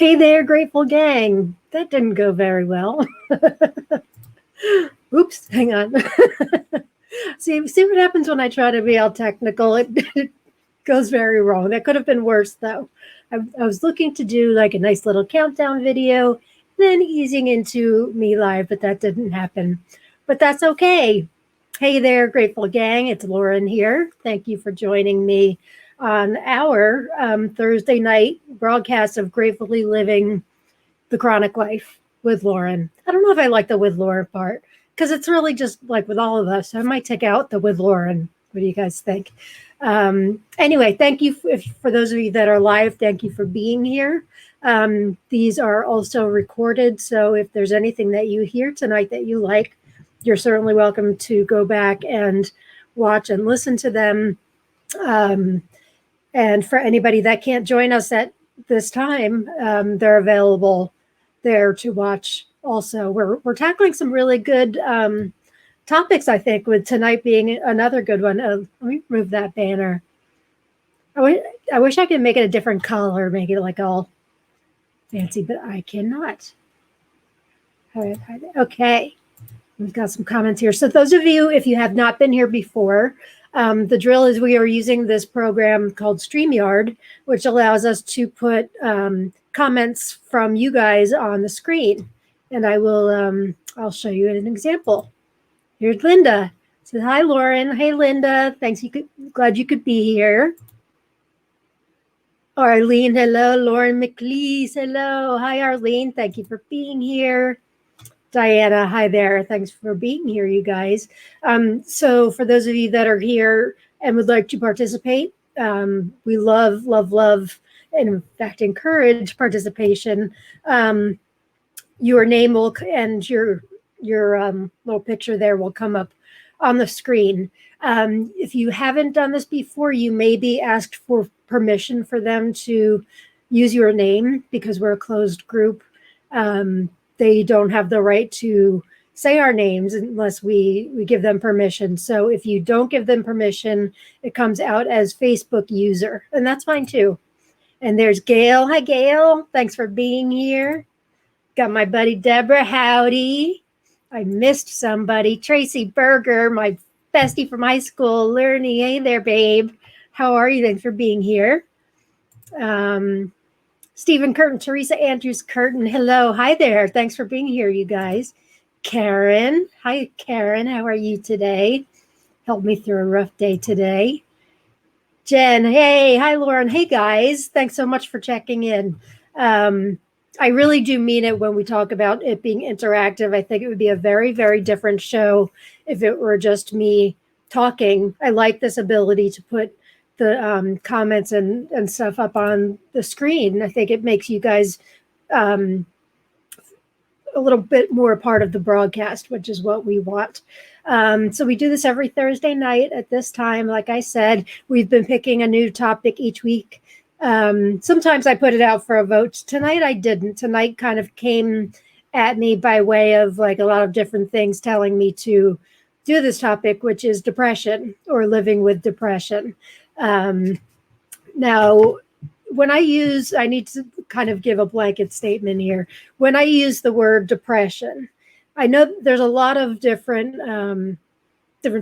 Hey there, Grateful Gang. That didn't go very well. Oops, hang on. See what happens when I try to be all technical. It goes very wrong. That could have been worse, though. I was looking to do like a nice little countdown video, then easing into me live, but that didn't happen. But that's okay. Hey there, Grateful Gang. It's Lauren here. Thank you for joining me on our Thursday night broadcast of Gratefully Living the Chronic Life with Lauren. I don't know if I like the with Lauren part because it's really just like with all of us. I might take out the with Lauren. What do you guys think? Anyway, thank you for those of you that are live. Thank you for being here. These are also recorded. So if there's anything that you hear tonight that you like, you're certainly welcome to go back and watch and listen to them. And for anybody that can't join us at this time, they're available there to watch also. We're tackling some really good topics, I think, with tonight being another good one. Let me remove that banner. I wish I could make it a different color, make it like all fancy, but I cannot. Okay. We've got some comments here. So those of you, if you have not been here before, the drill is we are using this program called StreamYard, which allows us to put comments from you guys on the screen. And I'll show you an example. Here's Linda. Says, hi, Lauren. Hey, Linda. Thanks. Glad you could be here. Arlene, hello. Lauren McLeese, hello. Hi, Arlene. Thank you for being here. Diana, hi there. Thanks for being here, you guys. So for those of you that are here and would like to participate, we love, and in fact encourage participation. Your name will and your little picture there will come up on the screen. If you haven't done this before, you may be asked for permission for them to use your name because we're a closed group. They don't have the right to say our names unless we give them permission. So if you don't give them permission, it comes out as Facebook user, and that's fine too. And there's Gail. Hi, Gail. Thanks for being here. Got my buddy Deborah. Howdy. I missed somebody. Tracy Berger, my bestie from high school. Lerny. Hey there, babe. How are you? Thanks for being here. Stephen Curtin, Teresa Andrews Curtin. Hello. Hi there. Thanks for being here, you guys. Karen. Hi, Karen. How are you today? Helped me through a rough day today. Jen. Hey. Hi, Lauren. Hey, guys. Thanks so much for checking in. I really do mean it when we talk about it being interactive. I think it would be a very, very different show if it were just me talking. I like this ability to put the comments and stuff up on the screen. I think it makes you guys a little bit more a part of the broadcast, which is what we want. So we do this every Thursday night at this time. Like I said, we've been picking a new topic each week. Sometimes I put it out for a vote. Tonight I didn't. Tonight kind of came at me by way of like a lot of different things telling me to do this topic, which is depression or living with depression. Now, when I need to kind of give a blanket statement here. When I use the word depression, I know there's a lot of different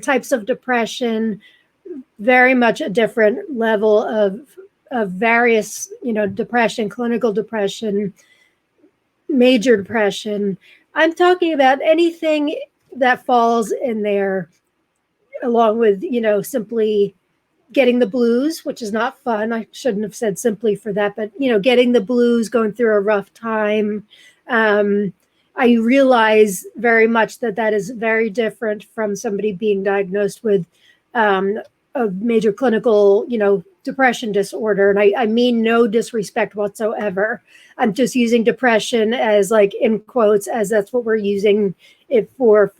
types of depression, very much a different level of various, depression, clinical depression, major depression. I'm talking about anything that falls in there along with, simply getting the blues, which is not fun. I shouldn't have said simply for that, but, getting the blues, going through a rough time. I realize very much that is very different from somebody being diagnosed with a major clinical, depression disorder. And I mean no disrespect whatsoever. I'm just using depression as like in quotes, as that's what we're using it for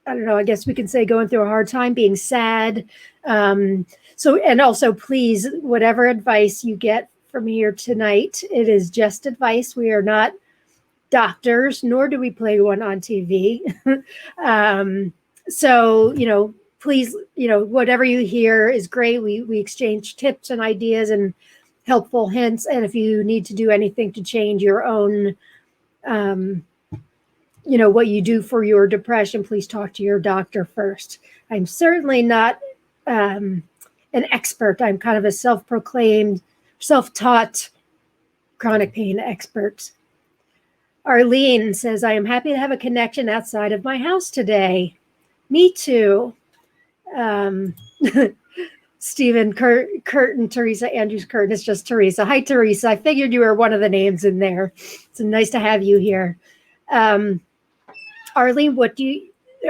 I don't know, I guess we can say going through a hard time, being sad. So, and also please, whatever advice you get from here tonight, it is just advice. We are not doctors, nor do we play one on TV. So, please, whatever you hear is great. We exchange tips and ideas and helpful hints. And if you need to do anything to change your own, what you do for your depression, please talk to your doctor first. I'm certainly not an expert. I'm kind of a self-proclaimed, self-taught chronic pain expert. Arlene says, I am happy to have a connection outside of my house today. Me too. Stephen, Curtin, Teresa, Andrews, Curtin. It's just Teresa. Hi, Teresa. I figured you were one of the names in there. It's nice to have you here. Arlene,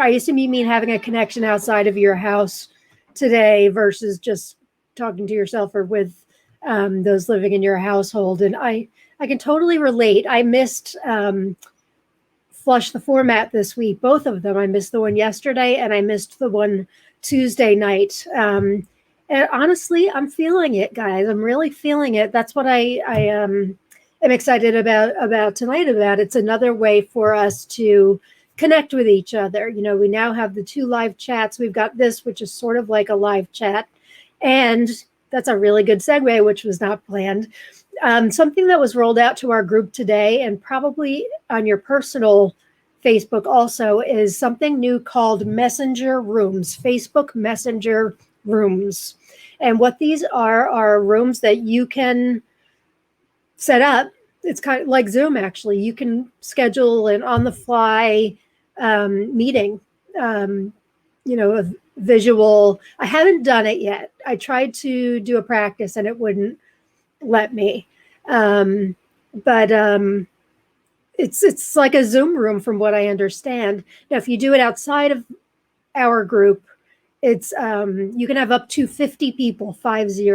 I assume you mean having a connection outside of your house today versus just talking to yourself or with those living in your household. And I can totally relate. I missed Flush the Format this week, both of them. I missed the one yesterday and I missed the one Tuesday night. And honestly, I'm feeling it, guys. I'm really feeling it. That's what I am excited about tonight. It's another way for us to connect with each other. We now have the 2 live chats. We've got this, which is sort of like a live chat. And that's a really good segue, which was not planned. Something that was rolled out to our group today, and probably on your personal Facebook also, is something new called Messenger Rooms, Facebook Messenger Rooms. And what these are rooms that you can set up. It's kind of like Zoom, actually. You can schedule an on-the-fly meeting, a visual. I haven't done it yet. I tried to do a practice and it wouldn't let me. But it's like a Zoom room from what I understand. Now, if you do it outside of our group, it's you can have up to 50 people, 50.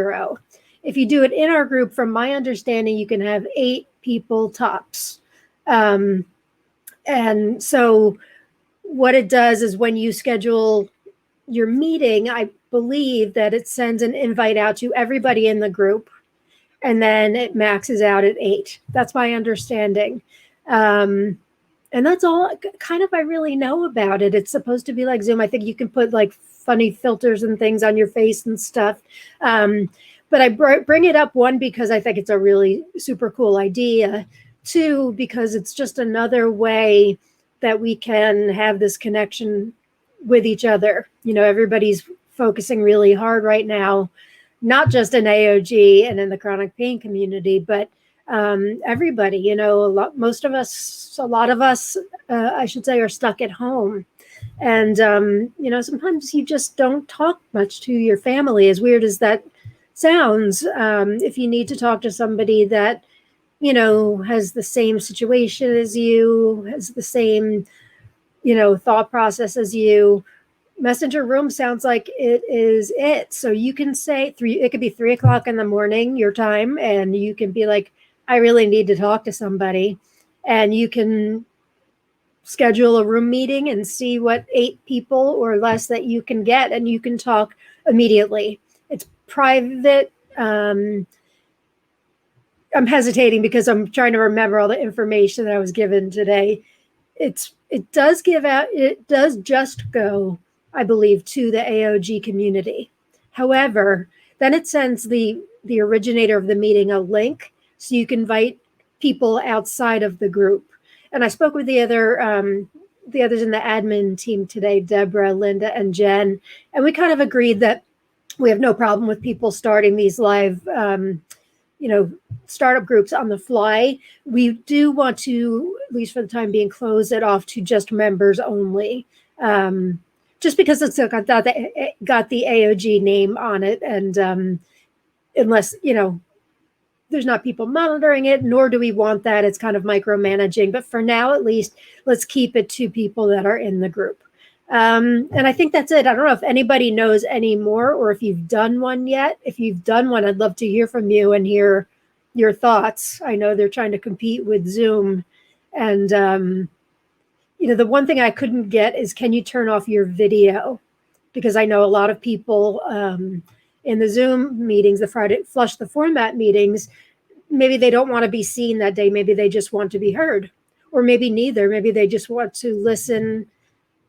If you do it in our group, from my understanding, you can have 8 people tops. And so what it does is when you schedule your meeting, I believe that it sends an invite out to everybody in the group, and then it maxes out at 8. That's my understanding. And that's all kind of I really know about it. It's supposed to be like Zoom. I think you can put like funny filters and things on your face and stuff. But I bring it up, 1, because I think it's a really super cool idea. 2, because it's just another way that we can have this connection with each other. Everybody's focusing really hard right now, not just in AOG and in the chronic pain community, but everybody, a lot of us, I should say, are stuck at home. And, sometimes you just don't talk much to your family, as weird as that sounds. If you need to talk to somebody that, has the same situation as you, has the same, thought process as you, Messenger Room sounds like it is it. So you can say it could be 3:00 in the morning, your time, and you can be like, I really need to talk to somebody. And you can schedule a room meeting and see what 8 people or less that you can get, and you can talk immediately. It's private. I'm hesitating because I'm trying to remember all the information that I was given today. It does just go, I believe, to the AOG community. However, then it sends the originator of the meeting a link so you can invite people outside of the group. And I spoke with the others in the admin team today, Deborah, Linda, and Jen, and we kind of agreed that we have no problem with people starting these live startup groups on the fly. We do want to, at least for the time being, close it off to just members only. Just because it's got the AOG name on it, and unless there's not people monitoring it, nor do we want that. It's kind of micromanaging. But for now, at least, let's keep it to people that are in the group. And I think that's it. I don't know if anybody knows any more or if you've done one yet. If you've done one, I'd love to hear from you and hear your thoughts. I know they're trying to compete with Zoom. And, the one thing I couldn't get is, can you turn off your video? Because I know a lot of people in the Zoom meetings, the Friday Flush the Format meetings, maybe they don't want to be seen that day. Maybe they just want to be heard, or maybe neither. Maybe they just want to listen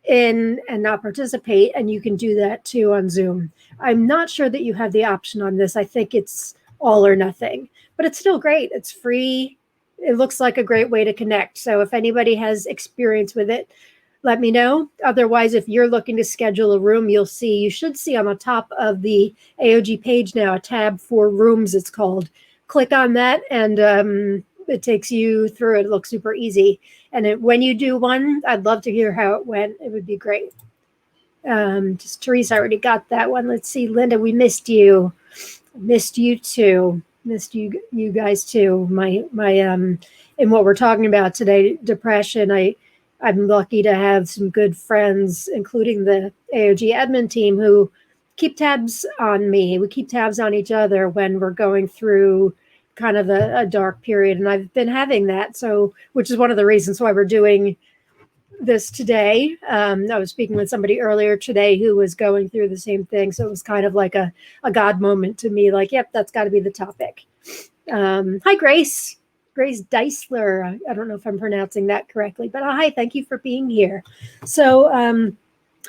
in and not participate. And you can do that too on Zoom. I'm not sure that you have the option on this. I think it's all or nothing, but it's still great. It's free. It looks like a great way to connect. So if anybody has experience with it, let me know. Otherwise, if you're looking to schedule a room, you should see on the top of the AOG page now a tab for rooms, it's called. Click on that and it takes you through it. It looks super easy. And when you do one, I'd love to hear how it went. It would be great. Just Teresa, I already got that one. Let's see, Linda, we missed you. Missed you too. Missed you guys too. My and what we're talking about today, depression. I'm lucky to have some good friends, including the AOG admin team, who keep tabs on me. We keep tabs on each other when we're going through kind of a dark period. And I've been having that. So, which is one of the reasons why we're doing this today. I was speaking with somebody earlier today who was going through the same thing. So it was kind of like a God moment to me, like, yep, that's got to be the topic. Hi, Grace. Grace Deisler. I don't know if I'm pronouncing that correctly, but hi, thank you for being here. So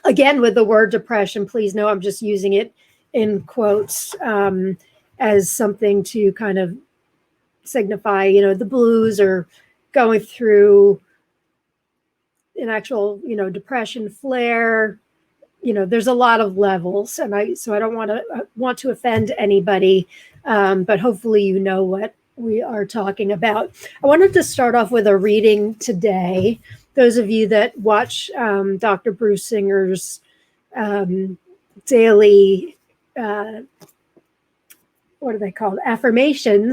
again, with the word depression, please know I'm just using it in quotes as something to kind of signify, the blues or going through an actual, depression flare. There's a lot of levels, and I don't want to offend anybody, but hopefully you know what we are talking about. I wanted to start off with a reading today. Those of you that watch Dr. Bruce Singer's daily, what are they called? Affirmation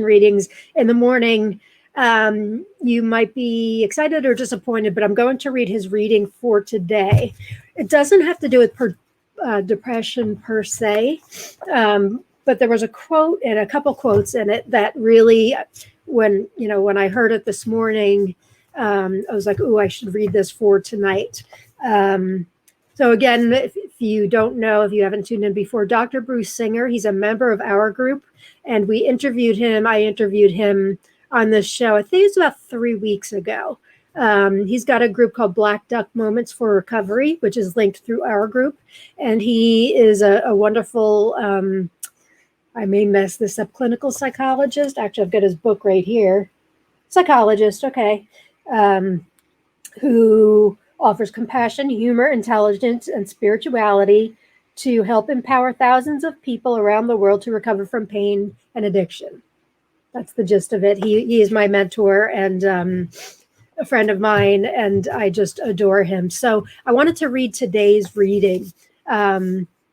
readings in the morning. You might be excited or disappointed, but I'm going to read his reading for today. It doesn't have to do with depression per se, but there was a quote and a couple quotes in it that really, when I heard it this morning, I was like, "Ooh, I should read this for tonight." So again, if you don't know, if you haven't tuned in before, Dr. Bruce Singer, he's a member of our group, and I interviewed him on this show. I think it's about 3 weeks ago. He's got a group called Black Duck Moments for Recovery, which is linked through our group. And he is a wonderful, I may mess this up, clinical psychologist. Actually, I've got his book right here. Psychologist, okay. Who offers compassion, humor, intelligence, and spirituality to help empower thousands of people around the world to recover from pain and addiction. That's the gist of it. He is my mentor and a friend of mine, and I just adore him. So I wanted to read today's reading.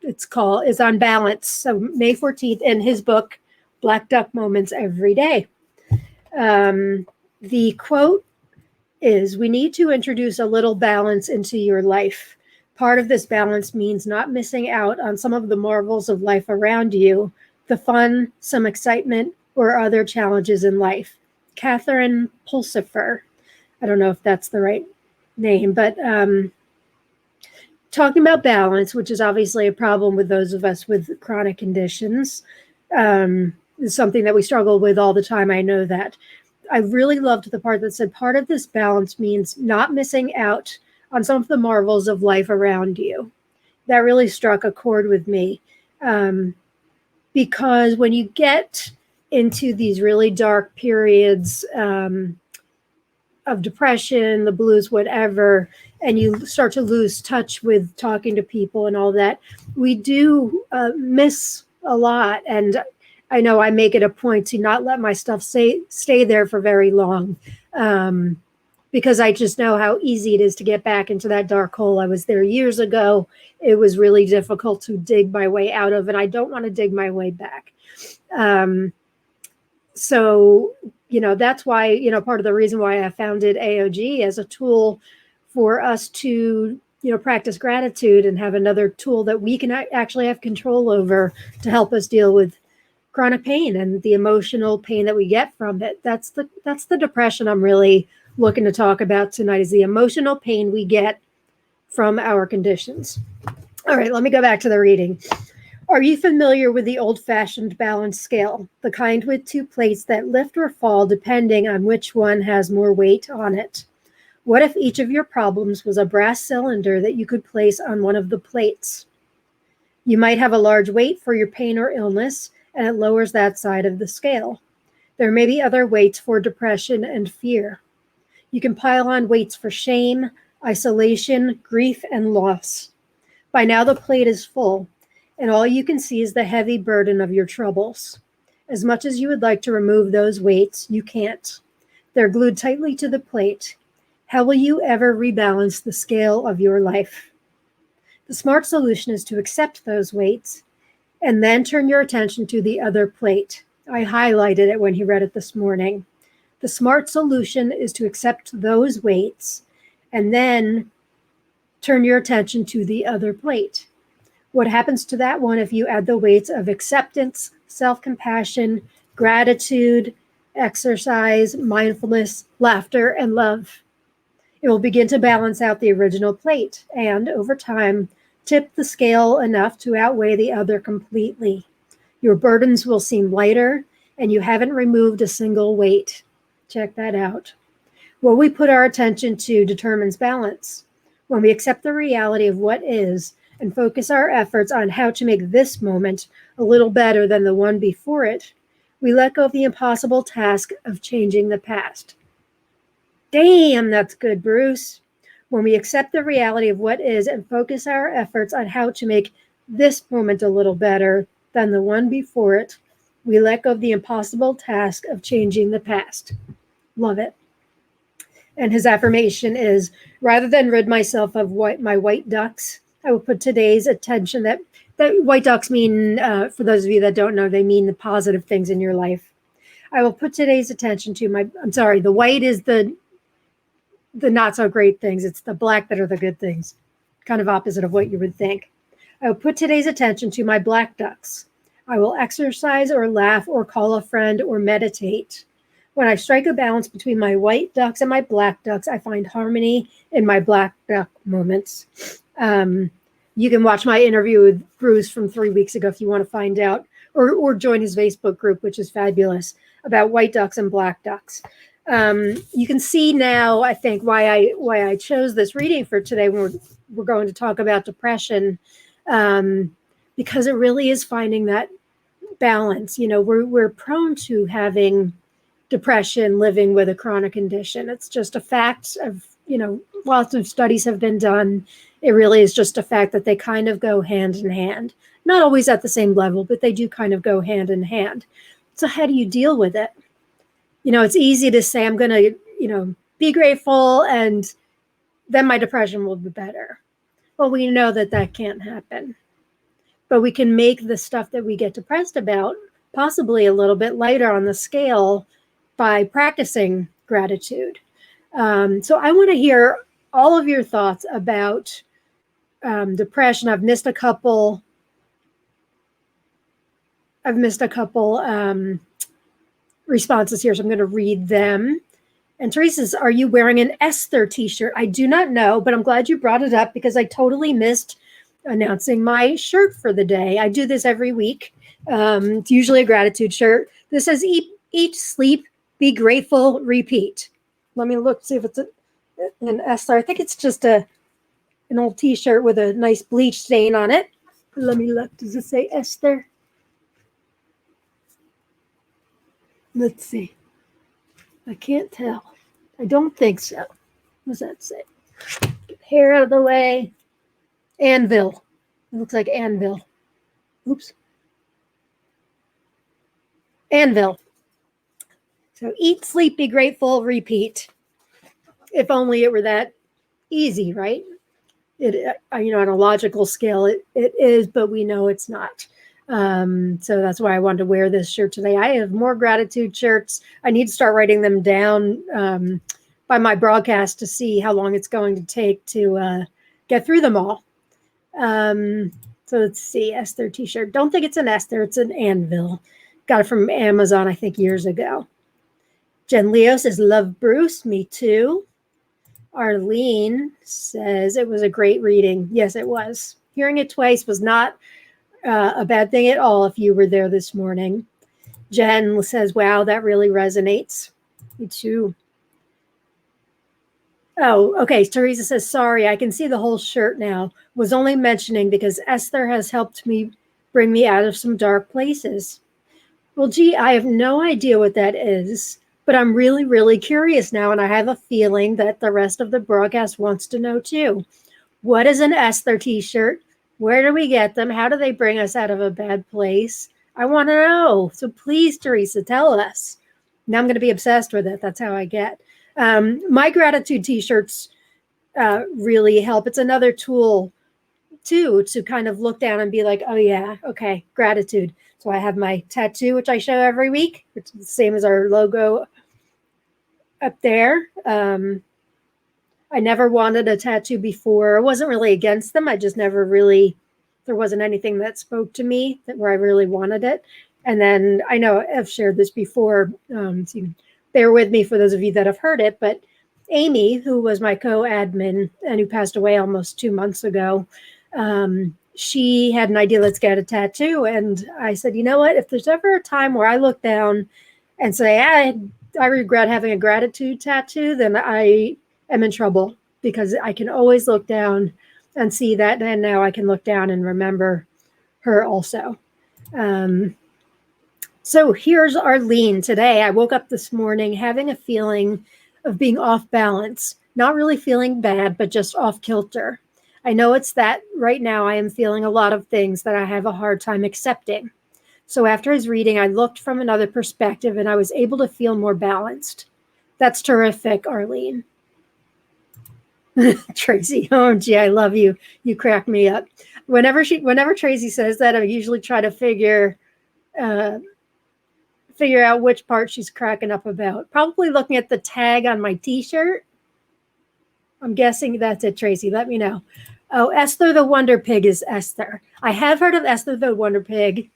It's on balance. So May 14th in his book, Black Duck Moments Every Day. The quote is, "We need to introduce a little balance into your life. Part of this balance means not missing out on some of the marvels of life around you, the fun, some excitement, or other challenges in life." Catherine Pulsifer. I don't know if that's the right name, but talking about balance, which is obviously a problem with those of us with chronic conditions, is something that we struggle with all the time. I know that. I really loved the part that said part of this balance means not missing out on some of the marvels of life around you. That really struck a chord with me, because when you get into these really dark periods of depression, the blues, whatever, and you start to lose touch with talking to people and all that, we do miss a lot. And I know I make it a point to not let my stuff stay there for very long, because I just know how easy it is to get back into that dark hole. I was there years ago. It was really difficult to dig my way out of, and I don't want to dig my way back. So, that's why, part of the reason why I founded AOG as a tool for us to, practice gratitude and have another tool that we can actually have control over to help us deal with chronic pain and the emotional pain that we get from it. That's the depression I'm really looking to talk about tonight, is the emotional pain we get from our conditions. All right, let me go back to the reading. Are you familiar with the old-fashioned balance scale, the kind with two plates that lift or fall depending on which one has more weight on it? What if each of your problems was a brass cylinder that you could place on one of the plates? You might have a large weight for your pain or illness, and it lowers that side of the scale. There may be other weights for depression and fear. You can pile on weights for shame, isolation, grief, and loss. By now the plate is full, and all you can see is the heavy burden of your troubles. As much as you would like to remove those weights, you can't. They're glued tightly to the plate. How will you ever rebalance the scale of your life? The smart solution is to accept those weights and then turn your attention to the other plate. I highlighted it when he read it this morning. The smart solution is to accept those weights and then turn your attention to the other plate. What happens to that one if you add the weights of acceptance, self-compassion, gratitude, exercise, mindfulness, laughter, and love? It will begin to balance out the original plate and, over time, tip the scale enough to outweigh the other completely. Your burdens will seem lighter, and you haven't removed a single weight. Check that out. What we put our attention to determines balance. When we accept the reality of what is and focus our efforts on how to make this moment a little better than the one before it, we let go of the impossible task of changing the past. Damn, that's good, Bruce. When we accept the reality of what is and focus our efforts on how to make this moment a little better than the one before it, we let go of the impossible task of changing the past. Love it. And his affirmation is, rather than rid myself of my white ducks, I will put today's attention that white ducks mean, for those of you that don't know, they mean the positive things in your life. I will put today's attention to the white is the not so great things. It's the black that are the good things. Kind of opposite of what you would think. I will put today's attention to my black ducks. I will exercise or laugh or call a friend or meditate. When I strike a balance between my white ducks and my black ducks, I find harmony in my black duck moments. You can watch my interview with Bruce from 3 weeks ago if you want to find out, or join his Facebook group, which is fabulous, about white ducks and black ducks. You can see now, I think, why I chose this reading for today when we're going to talk about depression, because it really is finding that balance. You know, we're prone to having depression living with a chronic condition. It's just a fact of, lots of studies have been done. It really is just a fact that they kind of go hand in hand. Not always at the same level, but they do kind of go hand in hand. So how do you deal with it? It's easy to say, I'm going to, be grateful and then my depression will be better. Well, we know that can't happen. But we can make the stuff that we get depressed about possibly a little bit lighter on the scale by practicing gratitude. So I want to hear all of your thoughts about depression. I've missed a couple responses here, so I'm going to read them. And Teresa's, are you wearing an Esther t-shirt? I do not know, but I'm glad you brought it up because I totally missed announcing my shirt for the day. I do this every week. It's usually a gratitude shirt. This says, eat, sleep, be grateful, repeat. Let me look, see if it's an Esther. I think it's just an old t-shirt with a nice bleach stain on it. Let me look. Does it say Esther? Let's see. I can't tell. I don't think so. What does that say? Get hair out of the way. Anvil. It looks like anvil. Oops. Anvil. So eat, sleep, be grateful, repeat. If only it were that easy, right? It, on a logical scale, it is, but we know it's not. So that's why I wanted to wear this shirt today. I have more gratitude shirts. I need to start writing them down by my broadcast to see how long it's going to take to get through them all. So let's see, Esther t-shirt. Don't think it's an Esther, it's an anvil. Got it from Amazon, I think, years ago. Jen Leo says, love Bruce, me too. Arlene says, it was a great reading. Yes, it was. Hearing it twice was not a bad thing at all if you were there this morning. Jen says, wow, that really resonates. Me too. Oh, okay. Teresa says, sorry, I can see the whole shirt now. Was only mentioning because Esther has helped me bring me out of some dark places. Well, gee, I have no idea what that is, but I'm really, really curious now, and I have a feeling that the rest of the broadcast wants to know too. What is an Esther t-shirt? Where do we get them? How do they bring us out of a bad place? I want to know. So please, Teresa, tell us. Now I'm going to be obsessed with it. That's how I get. My gratitude t-shirts really help. It's another tool too to kind of look down and be like, oh yeah, okay, gratitude. So I have my tattoo, which I show every week, which is the same as our logo up there. I never wanted a tattoo before. I wasn't really against them. I just never really, there wasn't anything that spoke to me where I really wanted it. And then I know I've shared this before, so bear with me for those of you that have heard it, but Amy, who was my co-admin and who passed away almost 2 months ago, she had an idea, let's get a tattoo. And I said, you know what, if there's ever a time where I look down and say, I regret having a gratitude tattoo, then I am in trouble, because I can always look down and see that. And now I can look down and remember her also. So here's Arlene. Today, I woke up this morning having a feeling of being off balance, not really feeling bad, but just off kilter. I know it's that right now I am feeling a lot of things that I have a hard time accepting. So after his reading, I looked from another perspective and I was able to feel more balanced. That's terrific, Arlene. Tracy, oh gee, I love you. You crack me up. Whenever Tracy says that, I usually try to figure out which part she's cracking up about. Probably looking at the tag on my t-shirt. I'm guessing that's it, Tracy. Let me know. Oh, Esther the Wonder Pig is Esther. I have heard of Esther the Wonder Pig.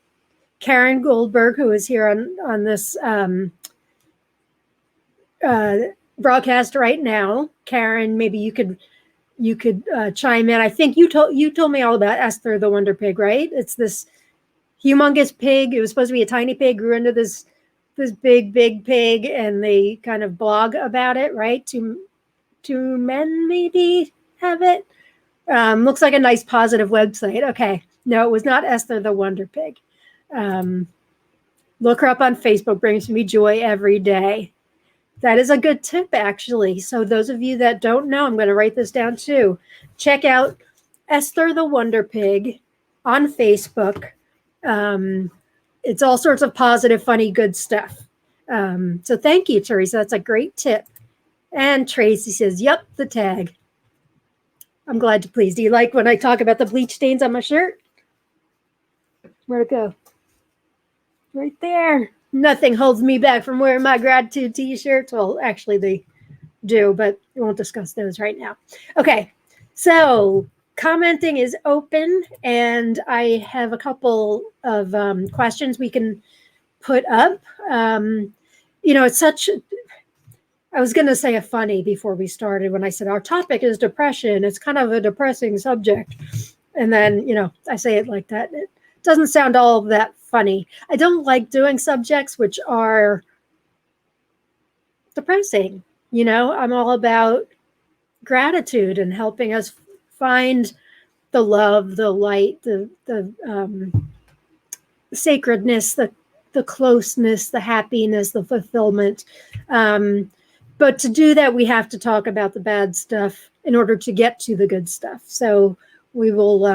Karen Goldberg, who is here on this broadcast right now. Karen, maybe you could chime in. I think you told me all about Esther the Wonder Pig, right? It's this humongous pig. It was supposed to be a tiny pig, grew into this big pig, and they kind of blog about it, right? Two men maybe have it. Looks like a nice positive website. Okay, no, it was not Esther the Wonder Pig. Look her up on Facebook. Brings me joy every day. That is a good tip, actually. So those of you that don't know, I'm going to write this down too. Check out Esther the Wonder Pig on Facebook. It's all sorts of positive, funny, good stuff. So thank you, Teresa. That's a great tip. And Tracy says, yep, the tag. I'm glad to please. Do you like when I talk about the bleach stains on my shirt? Where'd it go? Right there. Nothing holds me back from wearing my gratitude t-shirts. Well, actually they do, but we won't discuss those right now. Okay, so commenting is open, and I have a couple of questions we can put up. It's such, I was going to say a funny before we started when I said our topic is depression. It's kind of a depressing subject. And then, I say it like that. It doesn't sound all that funny. I don't like doing subjects which are depressing. I'm all about gratitude and helping us find the love, the light, the sacredness, the closeness, the happiness, the fulfillment. But to do that, we have to talk about the bad stuff in order to get to the good stuff. So we will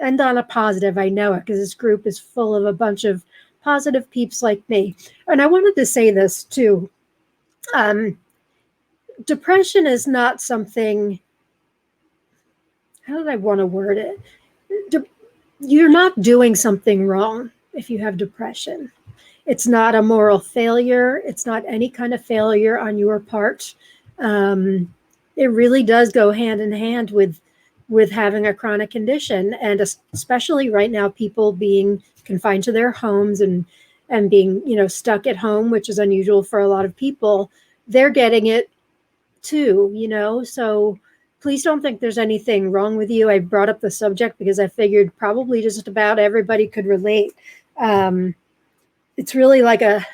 end on a positive. I know it, because this group is full of a bunch of positive peeps like me. And I wanted to say this too. Depression is not something, how did I want to word it? You're not doing something wrong if you have depression. It's not a moral failure. It's not any kind of failure on your part. It really does go hand in hand with having a chronic condition, and especially right now, people being confined to their homes and being, stuck at home, which is unusual for a lot of people. They're getting it too, so please don't think there's anything wrong with you. I brought up the subject because I figured probably just about everybody could relate. It's really like I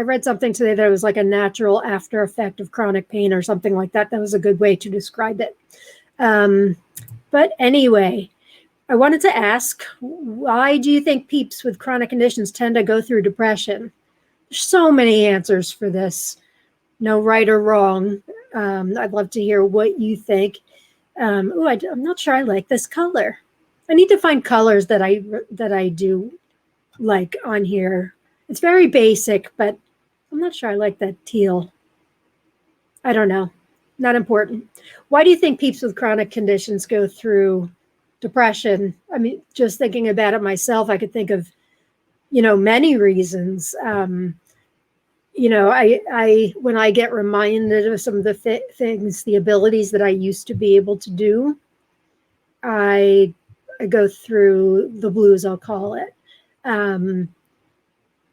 read something today that it was like a natural after effect of chronic pain or something like that. That was a good way to describe it. But anyway, I wanted to ask, why do you think peeps with chronic conditions tend to go through depression? There's so many answers for this. No right or wrong. I'd love to hear what you think. I'm not sure I like this color. I need to find colors that I do like on here. It's very basic, but I'm not sure I like that teal. I don't know. Not important. Why do you think peeps with chronic conditions go through depression? I mean, just thinking about it myself, I could think of, many reasons. I when I get reminded of some of the things, the abilities that I used to be able to do, I go through the blues, I'll call it.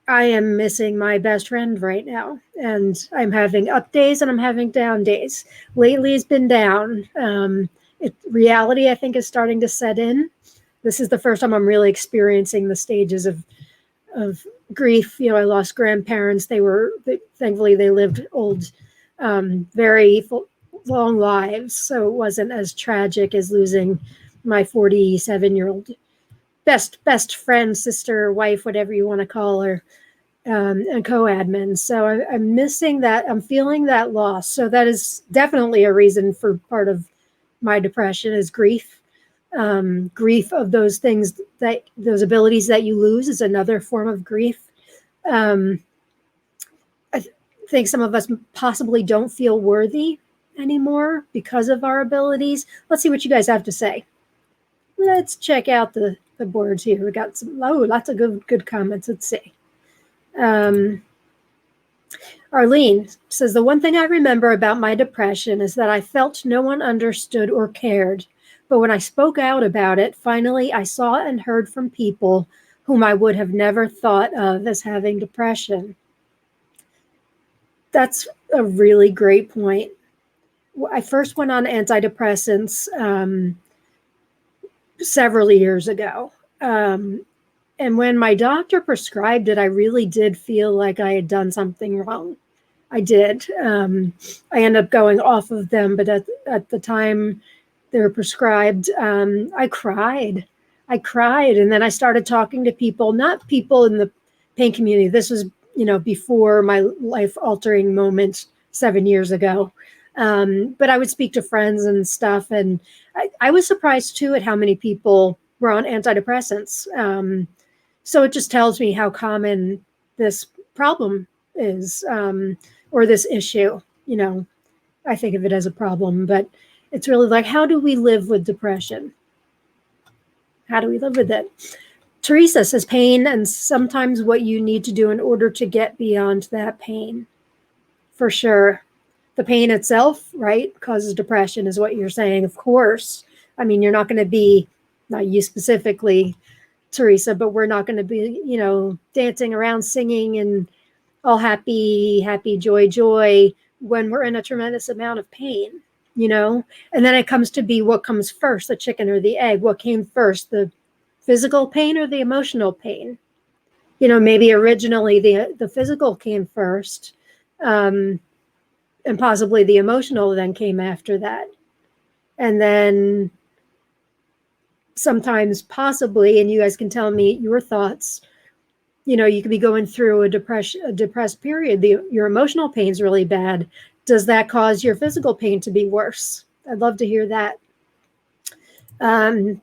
I am missing my best friend right now, and I'm having up days and I'm having down days. Lately it's been down. Reality, I think, is starting to set in. This is the first time I'm really experiencing the stages of grief. I lost grandparents. Thankfully they lived old, very long lives. So it wasn't as tragic as losing my 47-year-old best friend, sister, wife, whatever you want to call her, and co-admin. So I'm missing that. I'm feeling that loss. So that is definitely a reason for part of my depression is grief. Grief of those things, those abilities that you lose, is another form of grief. I think some of us possibly don't feel worthy anymore because of our abilities. Let's see what you guys have to say. Let's check out the boards here. We got lots of good comments. Let's see. Arlene says, the one thing I remember about my depression is that I felt no one understood or cared. But when I spoke out about it, finally I saw and heard from people whom I would have never thought of as having depression. That's a really great point. I first went on antidepressants several years ago. And when my doctor prescribed it, I really did feel like I had done something wrong. I did. I ended up going off of them, but at the time they were prescribed, I cried. And then I started talking to people, not people in the pain community. This was, before my life-altering moment 7 years ago. But I would speak to friends and stuff. And I was surprised, too, at how many people were on antidepressants. So it just tells me how common this problem is, or this issue. I think of it as a problem, but it's really like, how do we live with depression? How do we live with it? Teresa says, pain and sometimes what you need to do in order to get beyond that pain. For sure. The pain itself, right, causes depression is what you're saying, of course. I mean, you're not going to be, not you specifically, Teresa, but we're not going to be, dancing around singing and all happy, joy, when we're in a tremendous amount of pain, and then it comes to be what comes first, the chicken or the egg. What came first, the physical pain or the emotional pain? Maybe originally the physical came first, and possibly the emotional then came after that. And then sometimes possibly, and you guys can tell me your thoughts, you could be going through a depressed period. Your emotional pain is really bad. Does that cause your physical pain to be worse? I'd love to hear that.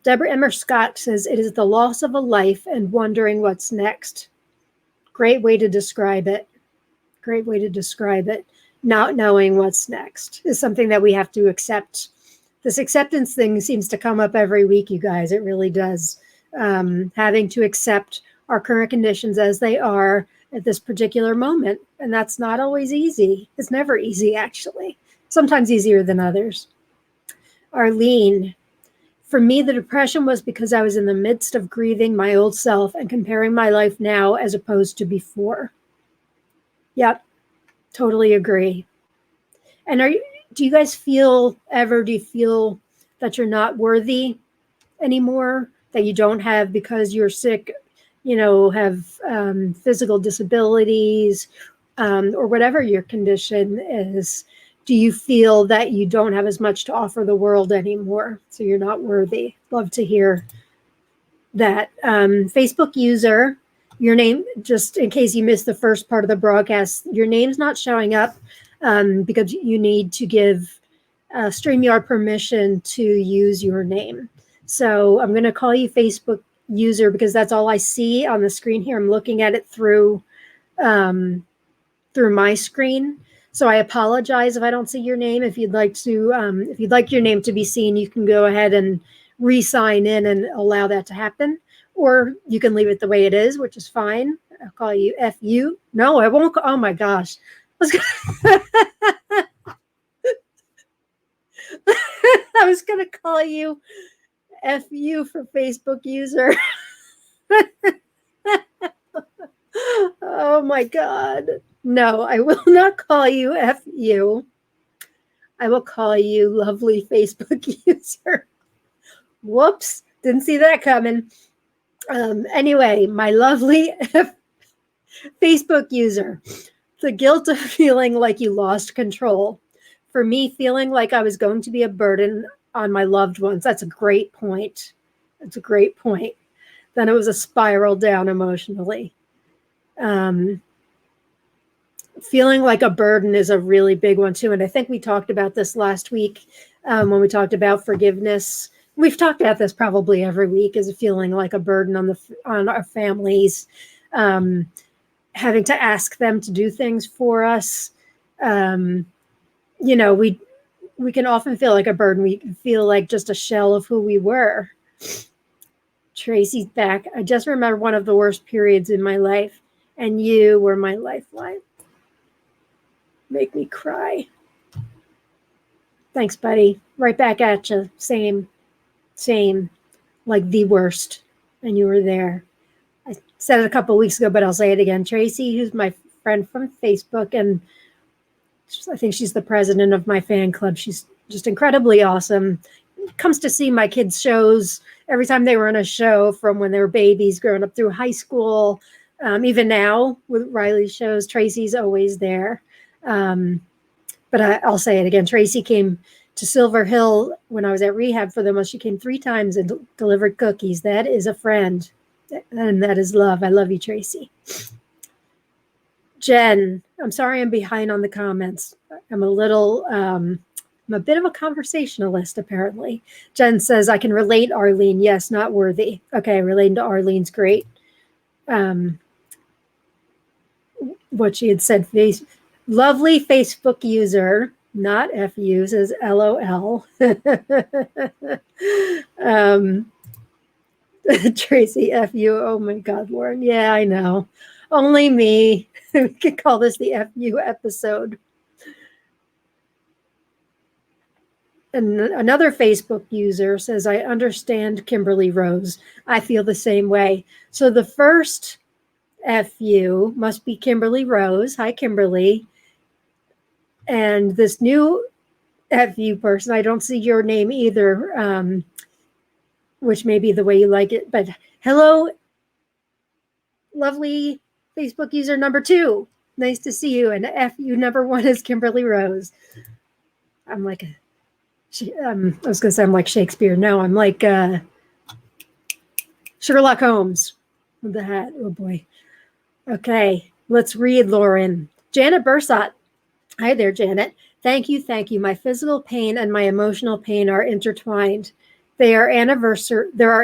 Deborah Emmer Scott says, it is the loss of a life and wondering what's next. Great way to describe it. Not knowing what's next is something that we have to accept. This acceptance thing seems to come up every week, you guys. It really does. Having to accept our current conditions as they are at this particular moment. And that's not always easy. It's never easy, actually. Sometimes easier than others. Arlene, for me, the depression was because I was in the midst of grieving my old self and comparing my life now as opposed to before. Yep, totally agree. And do you guys feel that you're not worthy anymore, that you don't have, because you're sick, have physical disabilities, or whatever your condition is? Do you feel that you don't have as much to offer the world anymore, so you're not worthy? Love to hear that Facebook user, your name, just in case you missed the first part of the broadcast, your name's not showing up because you need to give StreamYard permission to use your name. So I'm going to call you Facebook user because that's all I see on the screen here. I'm looking at it through my screen. So I apologize if I don't see your name. If you'd like your name to be seen, you can go ahead and re-sign in and allow that to happen. Or you can leave it the way it is, which is fine. I'll call you FU. No, I won't. Oh my gosh. I was going to call you FU for Facebook user. Oh my God. No, I will not call you FU. I will call you lovely Facebook user. Whoops. Didn't see that coming. Anyway, my lovely Facebook user. The guilt of feeling like you lost control. For me, feeling like I was going to be a burden on my loved ones. That's a great point. That's a great point. Then it was a spiral down emotionally. Feeling like a burden is a really big one too. And I think we talked about this last week when we talked about forgiveness. We've talked about this probably every week, is feeling like a burden on our families, having to ask them to do things for us. We can often feel like a burden. We feel like just a shell of who we were. Tracy's back. I just remember one of the worst periods in my life, and you were my lifeline. Make me cry. Thanks, buddy. Right back at you. Same. Like the worst. And you were there. I said it a couple of weeks ago, but I'll say it again. Tracy, who's my friend from Facebook, and I think she's the president of my fan club. She's just incredibly awesome. Comes to see my kids' shows every time they were in a show, from when they were babies, growing up through high school. Even now with Riley's shows, Tracy's always there. But I'll say it again. Tracy came to Silver Hill when I was at rehab for them. She came 3 times and delivered cookies. That is a friend, and that is love. I love you, Tracy. Jen, I'm sorry I'm behind on the comments. I'm a bit of a conversationalist, apparently. Jen says, I can relate, Arlene. Yes, not worthy. Okay, relating to Arlene's great. What she had said, lovely Facebook user, not FU, says LOL. Tracy, FU, oh my God, Lauren. Yeah, I know. Only me. We could call this the FU episode. And another Facebook user says, I understand Kimberly Rose. I feel the same way. So the first FU must be Kimberly Rose. Hi, Kimberly. And this new FU person, I don't see your name either, which may be the way you like it. But hello, lovely Facebook user number 2. Nice to see you. And FU number 1 is Kimberly Rose. I'm like I was going to say I'm like Shakespeare. No, I'm like Sherlock Holmes with the hat. Oh, boy. Okay, let's read, Lauren. Janet Bursat. Hi there, Janet. Thank you. My physical pain and my emotional pain are intertwined. There are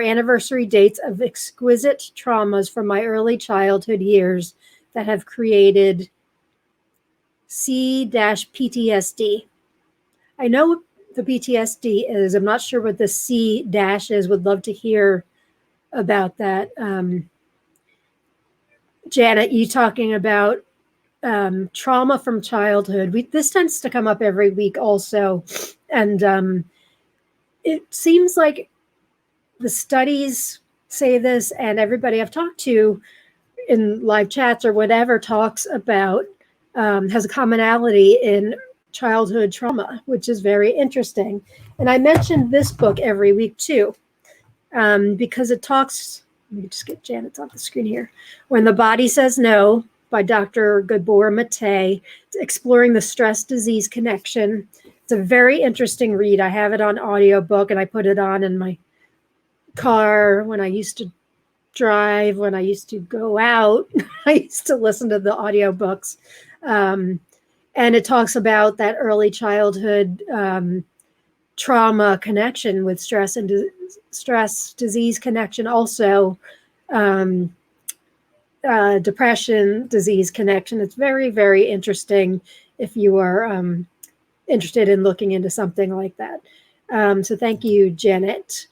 anniversary dates of exquisite traumas from my early childhood years that have created C-PTSD. I know what the PTSD is. I'm not sure what the C- is. Would love to hear about that. Janet, you talking about trauma from childhood. This tends to come up every week also. And it seems like the studies say this, and everybody I've talked to in live chats or whatever talks about, has a commonality in childhood trauma, which is very interesting. And I mentioned this book every week too, because it talks, let me just get Janet's off the screen here. When the Body Says No by Dr. Gabor Mate, exploring the stress disease connection. It's a very interesting read. I have it on audiobook, and I put it on in my car when I used to drive, when I used to go out, I used to listen to the audiobooks. And it talks about that early childhood trauma connection with stress and stress disease connection, also depression disease connection. It's very, very interesting if you are interested in looking into something like that. So thank you, Janet.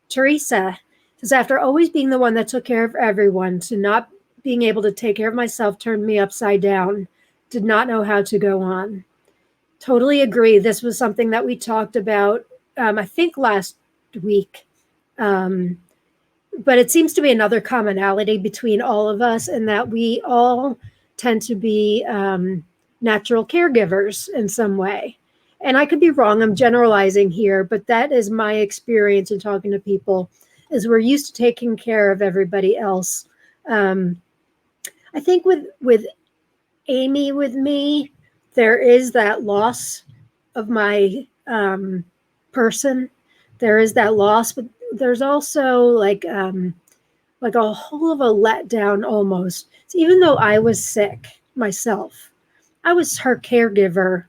Teresa says, after always being the one that took care of everyone, to not being able to take care of myself turned me upside down. Did not know how to go on. Totally agree. This was something that we talked about, I think last week. But it seems to be another commonality between all of us, in that we all tend to be natural caregivers in some way. And I could be wrong, I'm generalizing here, but that is my experience in talking to people, is we're used to taking care of everybody else. I think with Amy, with me, there is that loss of my person. There is that loss, but there's also like a whole of a letdown almost. So even though I was sick myself, I was her caregiver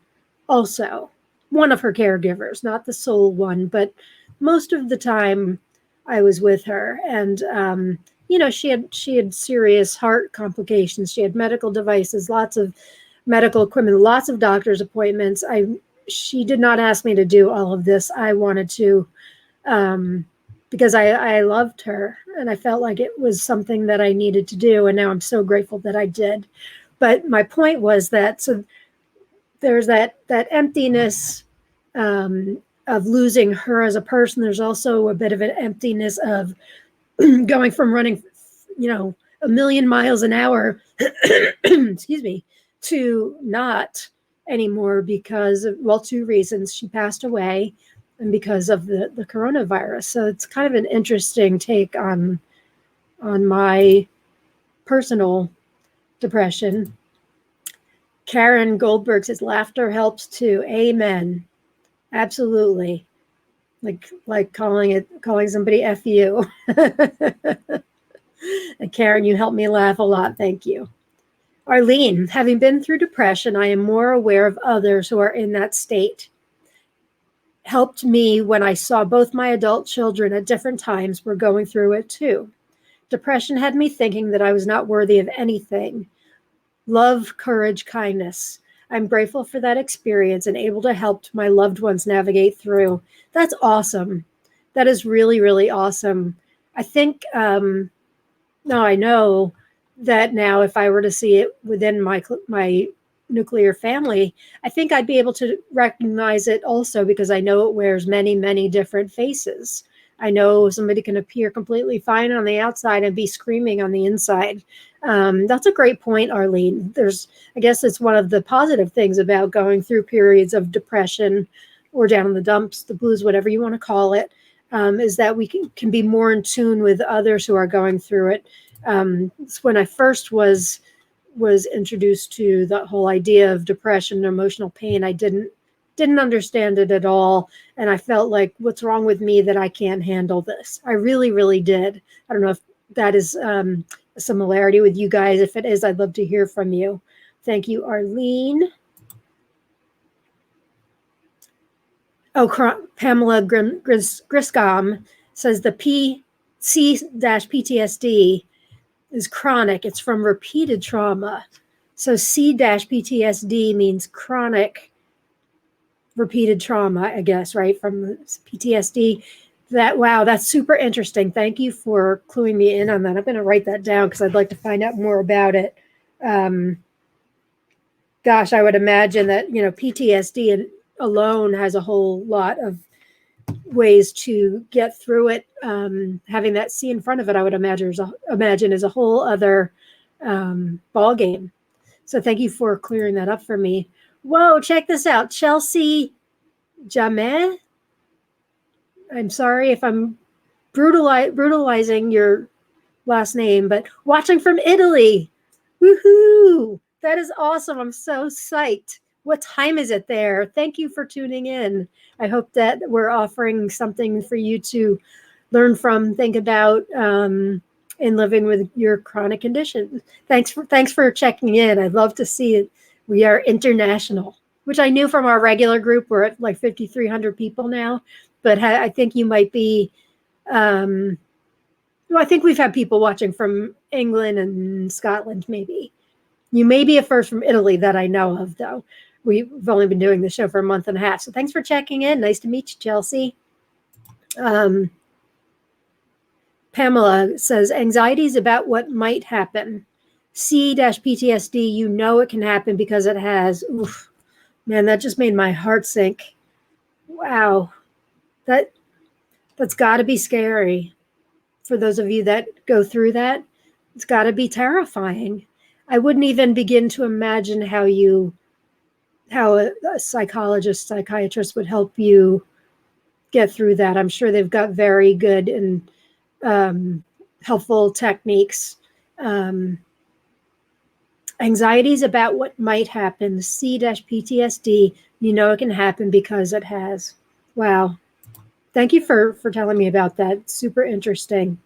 also. One of her caregivers, not the sole one, but most of the time I was with her. And she had serious heart complications. She had medical devices, lots of medical equipment, lots of doctor's appointments. She did not ask me to do all of this. I wanted to, because I loved her and I felt like it was something that I needed to do. And now I'm so grateful that I did. But my point was that, so there's that emptiness of losing her as a person. There's also a bit of an emptiness of going from running, a million miles an hour, excuse me, to not anymore because of, well, two reasons. She passed away and because of the coronavirus. So it's kind of an interesting take on my personal depression. Karen Goldberg says, laughter helps too. Amen. Absolutely. Like calling somebody F you. And Karen, you helped me laugh a lot. Thank you. Arlene, having been through depression, I am more aware of others who are in that state. Helped me when I saw both my adult children at different times were going through it too. Depression had me thinking that I was not worthy of anything. Love, courage, kindness. I'm grateful for that experience and able to help my loved ones navigate through. That's awesome. That is really, really awesome. I think, now I know that now if I were to see it within my nuclear family, I think I'd be able to recognize it also because I know it wears many, many different faces. I know somebody can appear completely fine on the outside and be screaming on the inside. That's a great point, Arlene. I guess it's one of the positive things about going through periods of depression or down in the dumps, the blues, whatever you want to call it, is that we can be more in tune with others who are going through it. When I first was introduced to the whole idea of depression and emotional pain, I didn't understand it at all. And I felt like, what's wrong with me that I can't handle this? I really, really did. I don't know if that is a similarity with you guys. If it is, I'd love to hear from you. Thank you, Arlene. Oh, Pamela Griscom says the C-PTSD is chronic. It's from repeated trauma. So C-PTSD means chronic repeated trauma, I guess, right? From PTSD. Wow, that's super interesting. Thank you for cluing me in on that. I'm going to write that down because I'd like to find out more about it. Gosh, I would imagine that, PTSD alone has a whole lot of ways to get through it. Having that C in front of it, I would imagine is a whole other ball game. So thank you for clearing that up for me. Whoa, check this out. Chelsea Jameh. I'm sorry if I'm brutalizing your last name, but watching from Italy. Woohoo! That is awesome. I'm so psyched. What time is it there? Thank you for tuning in. I hope that we're offering something for you to learn from, think about, in living with your chronic condition. Thanks for checking in. I'd love to see it. We are international, which I knew from our regular group. We're at like 5,300 people now, but I think you might be. Well, I think we've had people watching from England and Scotland, maybe. You may be a first from Italy that I know of, though. We've only been doing the show for a month and a half. So thanks for checking in. Nice to meet you, Chelsea. Pamela says, anxieties about what might happen. C-PTSD, you know it can happen because it has. Oof, man, that just made my heart sink. Wow. That's got to be scary. For those of you that go through that, it's got to be terrifying. I wouldn't even begin to imagine how a psychologist, psychiatrist would help you get through that. I'm sure they've got very good and helpful techniques. Anxieties about what might happen. C-PTSD, you know it can happen because it has. Wow. Thank you for telling me about that. Super interesting.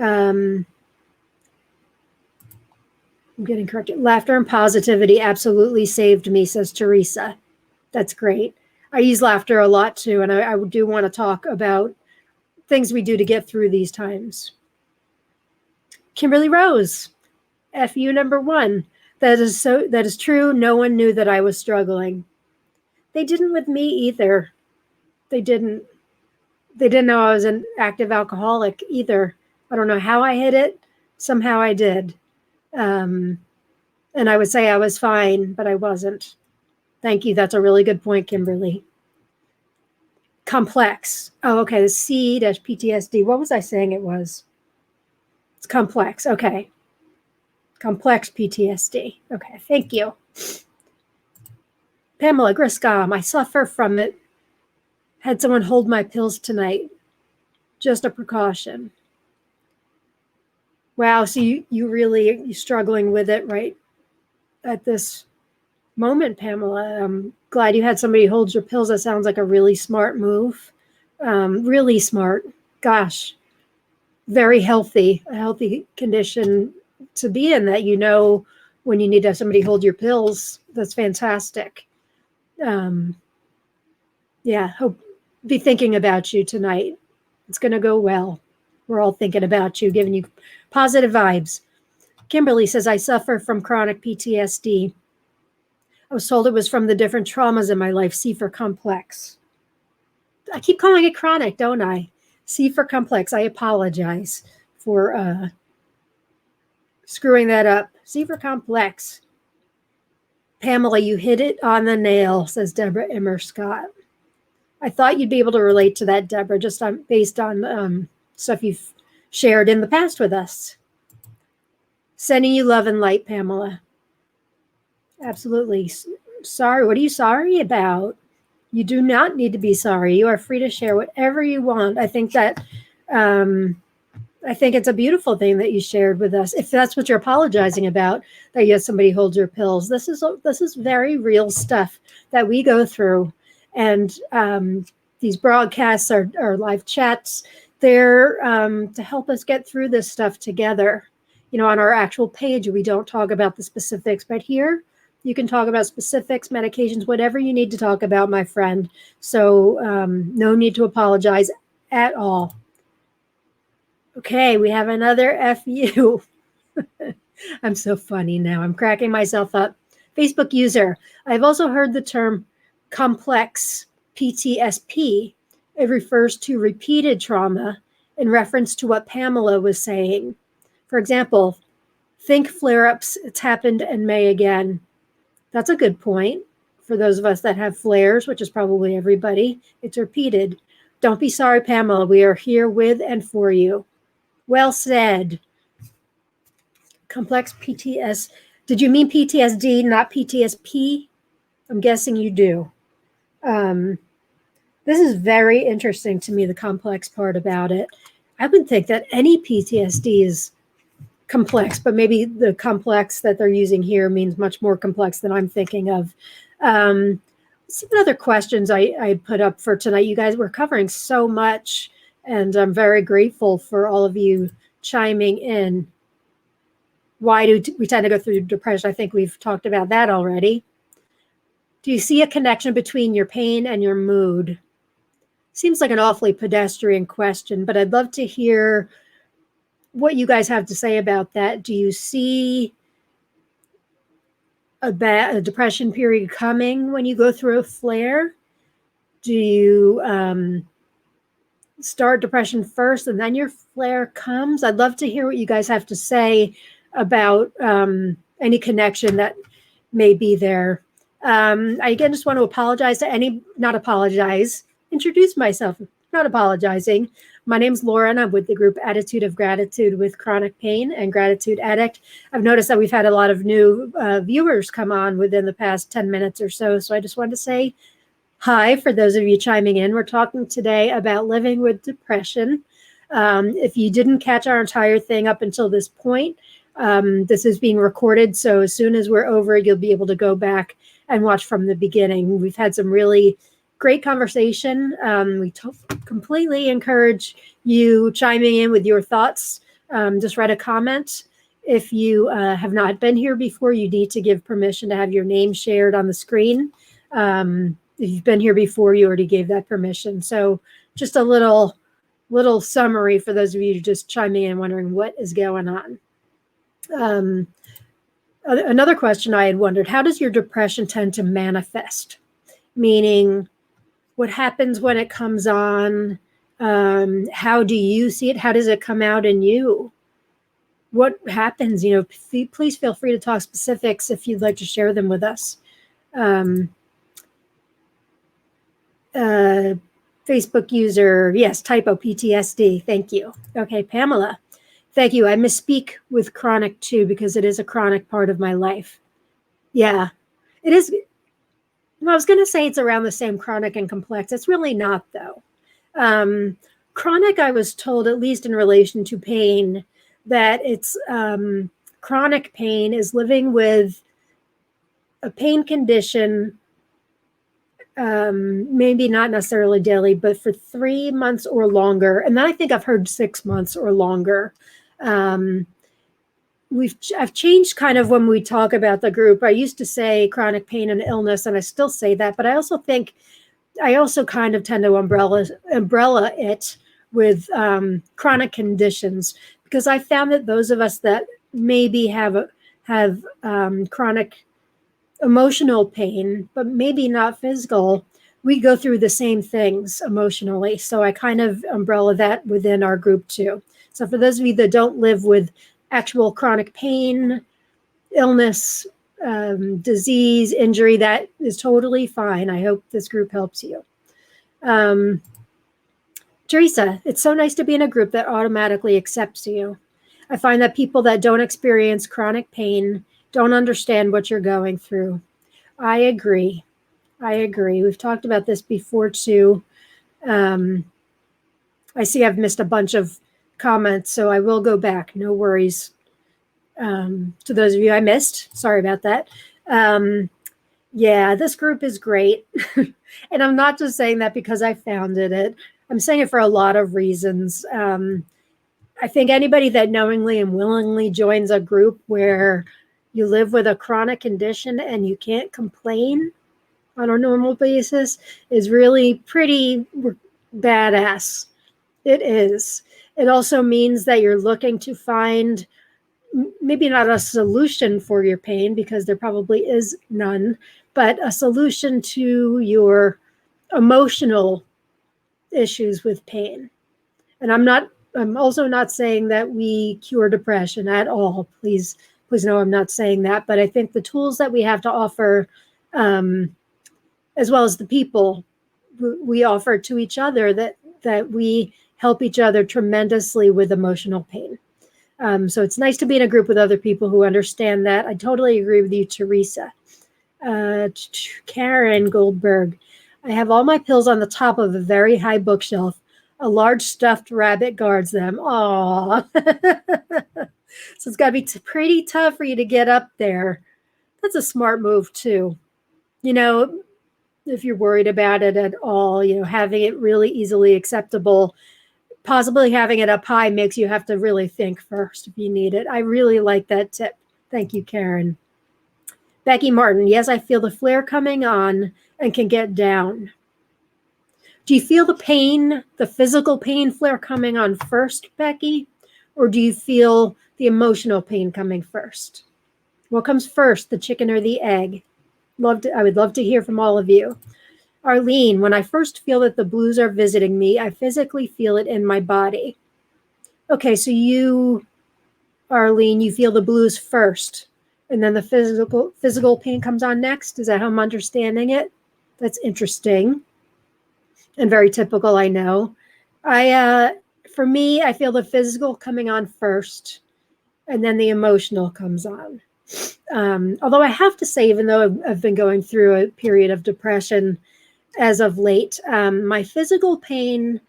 I'm getting corrected. Laughter and positivity absolutely saved me, says Teresa. That's great. I use laughter a lot too, and I do want to talk about things we do to get through these times. Kimberly Rose, FU number 1. That is true. No one knew that I was struggling. They didn't with me either. They didn't know I was an active alcoholic either. I don't know how I hid it. Somehow I did. And I would say I was fine, but I wasn't. Thank you. That's a really good point, Kimberly. Complex. Oh, okay. The C-PTSD. What was I saying it was? It's complex. Okay. Complex PTSD. Okay. Thank you. Pamela Griscom. I suffer from it. Had someone hold my pills tonight. Just a precaution. Wow. So you're struggling with it right at this moment, Pamela. I'm glad you had somebody hold your pills. That sounds like a really smart move. Really smart. Gosh, very healthy, a healthy condition to be in, that you know when you need to have somebody hold your pills. That's fantastic. Yeah, hope be thinking about you tonight. It's going to go well. We're all thinking about you, giving you positive vibes. Kimberly says, I suffer from chronic PTSD. I was told it was from the different traumas in my life. C for complex. I keep calling it chronic, don't I? C for complex. I apologize for screwing that up. C for complex. Pamela, you hit it on the nail, says Deborah Immer Scott. I thought you'd be able to relate to that, Deborah, just based on stuff you've shared in the past with us. Sending you love and light, Pamela. Absolutely. Sorry. What are you sorry about? You do not need to be sorry. You are free to share whatever you want. I think that I think it's a beautiful thing that you shared with us. If that's what you're apologizing about, that you had somebody hold your pills. This is very real stuff that we go through. And these broadcasts are live chats. They're to help us get through this stuff together. You know, on our actual page, we don't talk about the specifics, but here you can talk about specifics, medications, whatever you need to talk about, my friend. So no need to apologize at all. Okay, we have another FU. I'm so funny now. I'm cracking myself up. Facebook user. I've also heard the term complex PTSD. It refers to repeated trauma in reference to what Pamela was saying. For example, think flare-ups, it's happened and may again. That's a good point for those of us that have flares, which is probably everybody. It's repeated. Don't be sorry, Pamela. We are here with and for you. Well said. Complex PTS. Did you mean PTSD, not PTSP? I'm guessing you do. This is very interesting to me, the complex part about it. I would think that any PTSD is complex, but maybe the complex that they're using here means much more complex than I'm thinking of. See what other questions I put up for tonight. You guys were covering so much, and I'm very grateful for all of you chiming in. Why do we tend to go through depression? I think we've talked about that already. Do you see a connection between your pain and your mood? Seems like an awfully pedestrian question, but I'd love to hear what you guys have to say about that. Do you see a depression period coming when you go through a flare? Do you start depression first and then your flare comes? I'd love to hear what you guys have to say about any connection that may be there. I again just want to apologize to introduce myself, not apologizing. My name's Lauren. I'm with the group Attitude of Gratitude with Chronic Pain and Gratitude Addict. I've noticed that we've had a lot of new viewers come on within the past 10 minutes or so. So I just wanted to say hi for those of you chiming in. We're talking today about living with depression. If you didn't catch our entire thing up until this point, this is being recorded. So as soon as we're over, you'll be able to go back and watch from the beginning. We've had some really great conversation. We completely encourage you chiming in with your thoughts. Just write a comment. If you have not been here before, you need to give permission to have your name shared on the screen. If you've been here before, you already gave that permission. So just a little summary for those of you just chiming in wondering what is going on. Another question I had wondered, how does your depression tend to manifest? Meaning, what happens when it comes on? How do you see it? How does it come out in you? What happens? Please feel free to talk specifics if you'd like to share them with us. Facebook user, yes, typo PTSD. Thank you. Okay, Pamela. Thank you. I misspeak with chronic too, because it is a chronic part of my life. Yeah, it is. I was going to say it's around the same, chronic and complex. It's really not, though. Chronic, I was told, at least in relation to pain, that it's chronic pain is living with a pain condition, maybe not necessarily daily, but for 3 months or longer. And then I think I've heard 6 months or longer. I've changed kind of when we talk about the group. I used to say chronic pain and illness, and I still say that, but I also kind of tend to umbrella it with chronic conditions, because I found that those of us that maybe have chronic emotional pain, but maybe not physical, we go through the same things emotionally. So I kind of umbrella that within our group too. So for those of you that don't live with actual chronic pain, illness, disease, injury, that is totally fine. I hope this group helps you. Teresa, it's so nice to be in a group that automatically accepts you. I find that people that don't experience chronic pain don't understand what you're going through. I agree. We've talked about this before too. I see I've missed a bunch of comments, so I will go back. No worries. To those of you I missed, sorry about that. Yeah, this group is great. And I'm not just saying that because I founded it. I'm saying it for a lot of reasons. I think anybody that knowingly and willingly joins a group where you live with a chronic condition and you can't complain on a normal basis is really pretty badass. It is. It also means that you're looking to find maybe not a solution for your pain, because there probably is none, but a solution to your emotional issues with pain. And I'm also not saying that we cure depression at all. Please know I'm not saying that, but I think the tools that we have to offer, as well as the people we offer to each other, that we help each other tremendously with emotional pain. So it's nice to be in a group with other people who understand that. I totally agree with you, Teresa. Karen Goldberg, I have all my pills on the top of a very high bookshelf. A large stuffed rabbit guards them. Aww. So it's got to be pretty tough for you to get up there. That's a smart move too. If you're worried about it at all, having it really easily accessible possibly having it up high makes you have to really think first if you need it. I really like that tip. Thank you, Karen. Becky Martin, yes, I feel the flare coming on and can get down. Do you feel the pain, the physical pain flare coming on first, Becky? Or do you feel the emotional pain coming first? What comes first, the chicken or the egg? I would love to hear from all of you. Arlene, when I first feel that the blues are visiting me, I physically feel it in my body. Okay, so you, Arlene, you feel the blues first, and then the physical pain comes on next. Is that how I'm understanding it? That's interesting and very typical, I know. For me, I feel the physical coming on first, and then the emotional comes on. Although I have to say, even though I've been going through a period of depression as of late, my physical pain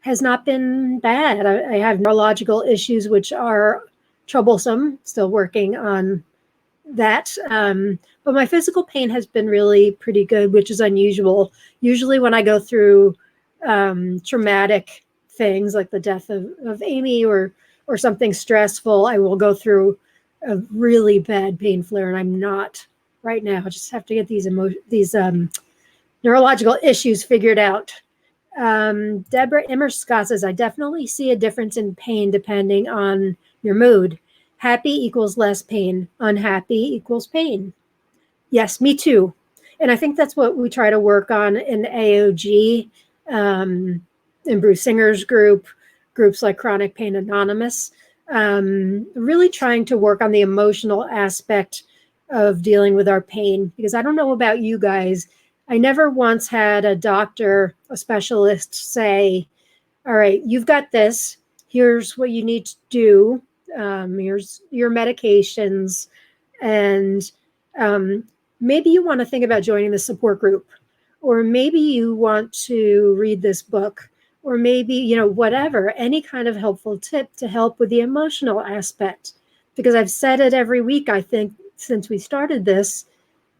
has not been bad. I have neurological issues, which are troublesome, still working on that. But my physical pain has been really pretty good, which is unusual. Usually when I go through traumatic things like the death of Amy or something stressful, I will go through a really bad pain flare, and I'm not right now. I just have to get these neurological issues figured out. Deborah Immer-Scott says, I definitely see a difference in pain depending on your mood. Happy equals less pain. Unhappy equals pain. Yes, me too. And I think that's what we try to work on in AOG, in Bruce Singer's groups like Chronic Pain Anonymous. Really trying to work on the emotional aspect of dealing with our pain, because I don't know about you guys, I never once had a doctor, a specialist say, all right, you've got this, here's what you need to do, here's your medications, and maybe you want to think about joining the support group, or maybe you want to read this book, or maybe, whatever, any kind of helpful tip to help with the emotional aspect. Because I've said it every week, I think, since we started this,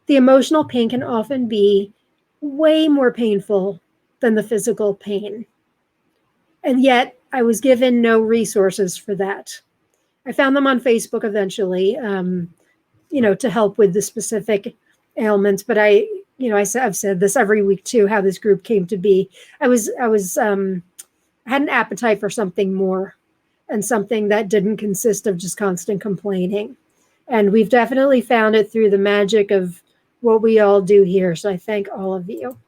the emotional pain can often be way more painful than the physical pain. And yet I was given no resources for that. I found them on Facebook eventually, to help with the specific ailments. But I've said this every week too, how this group came to be. I had an appetite for something more, and something that didn't consist of just constant complaining. And we've definitely found it through the magic of what we all do here. So I thank all of you.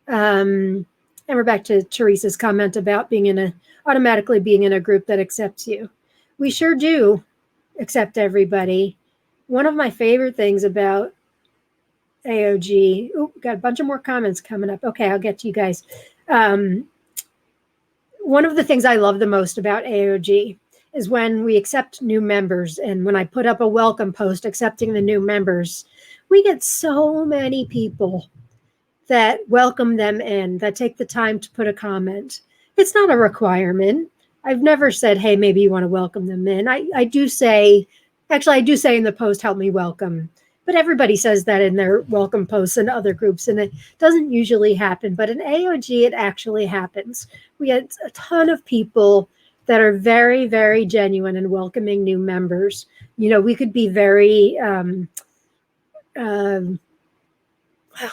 And we're back to Teresa's comment about automatically being in a group that accepts you. We sure do accept everybody. One of my favorite things about AOG, got a bunch of more comments coming up. Okay, I'll get to you guys. One of the things I love the most about AOG is when we accept new members, and when I put up a welcome post accepting the new members, we get so many people that welcome them in, that take the time to put a comment. It's not a requirement. I've never said, hey, maybe you want to welcome them in. I do say in the post, help me welcome. But everybody says that in their welcome posts in other groups, and it doesn't usually happen. But in AOG, it actually happens. We get a ton of people that are very, very genuine in welcoming new members. We could be very,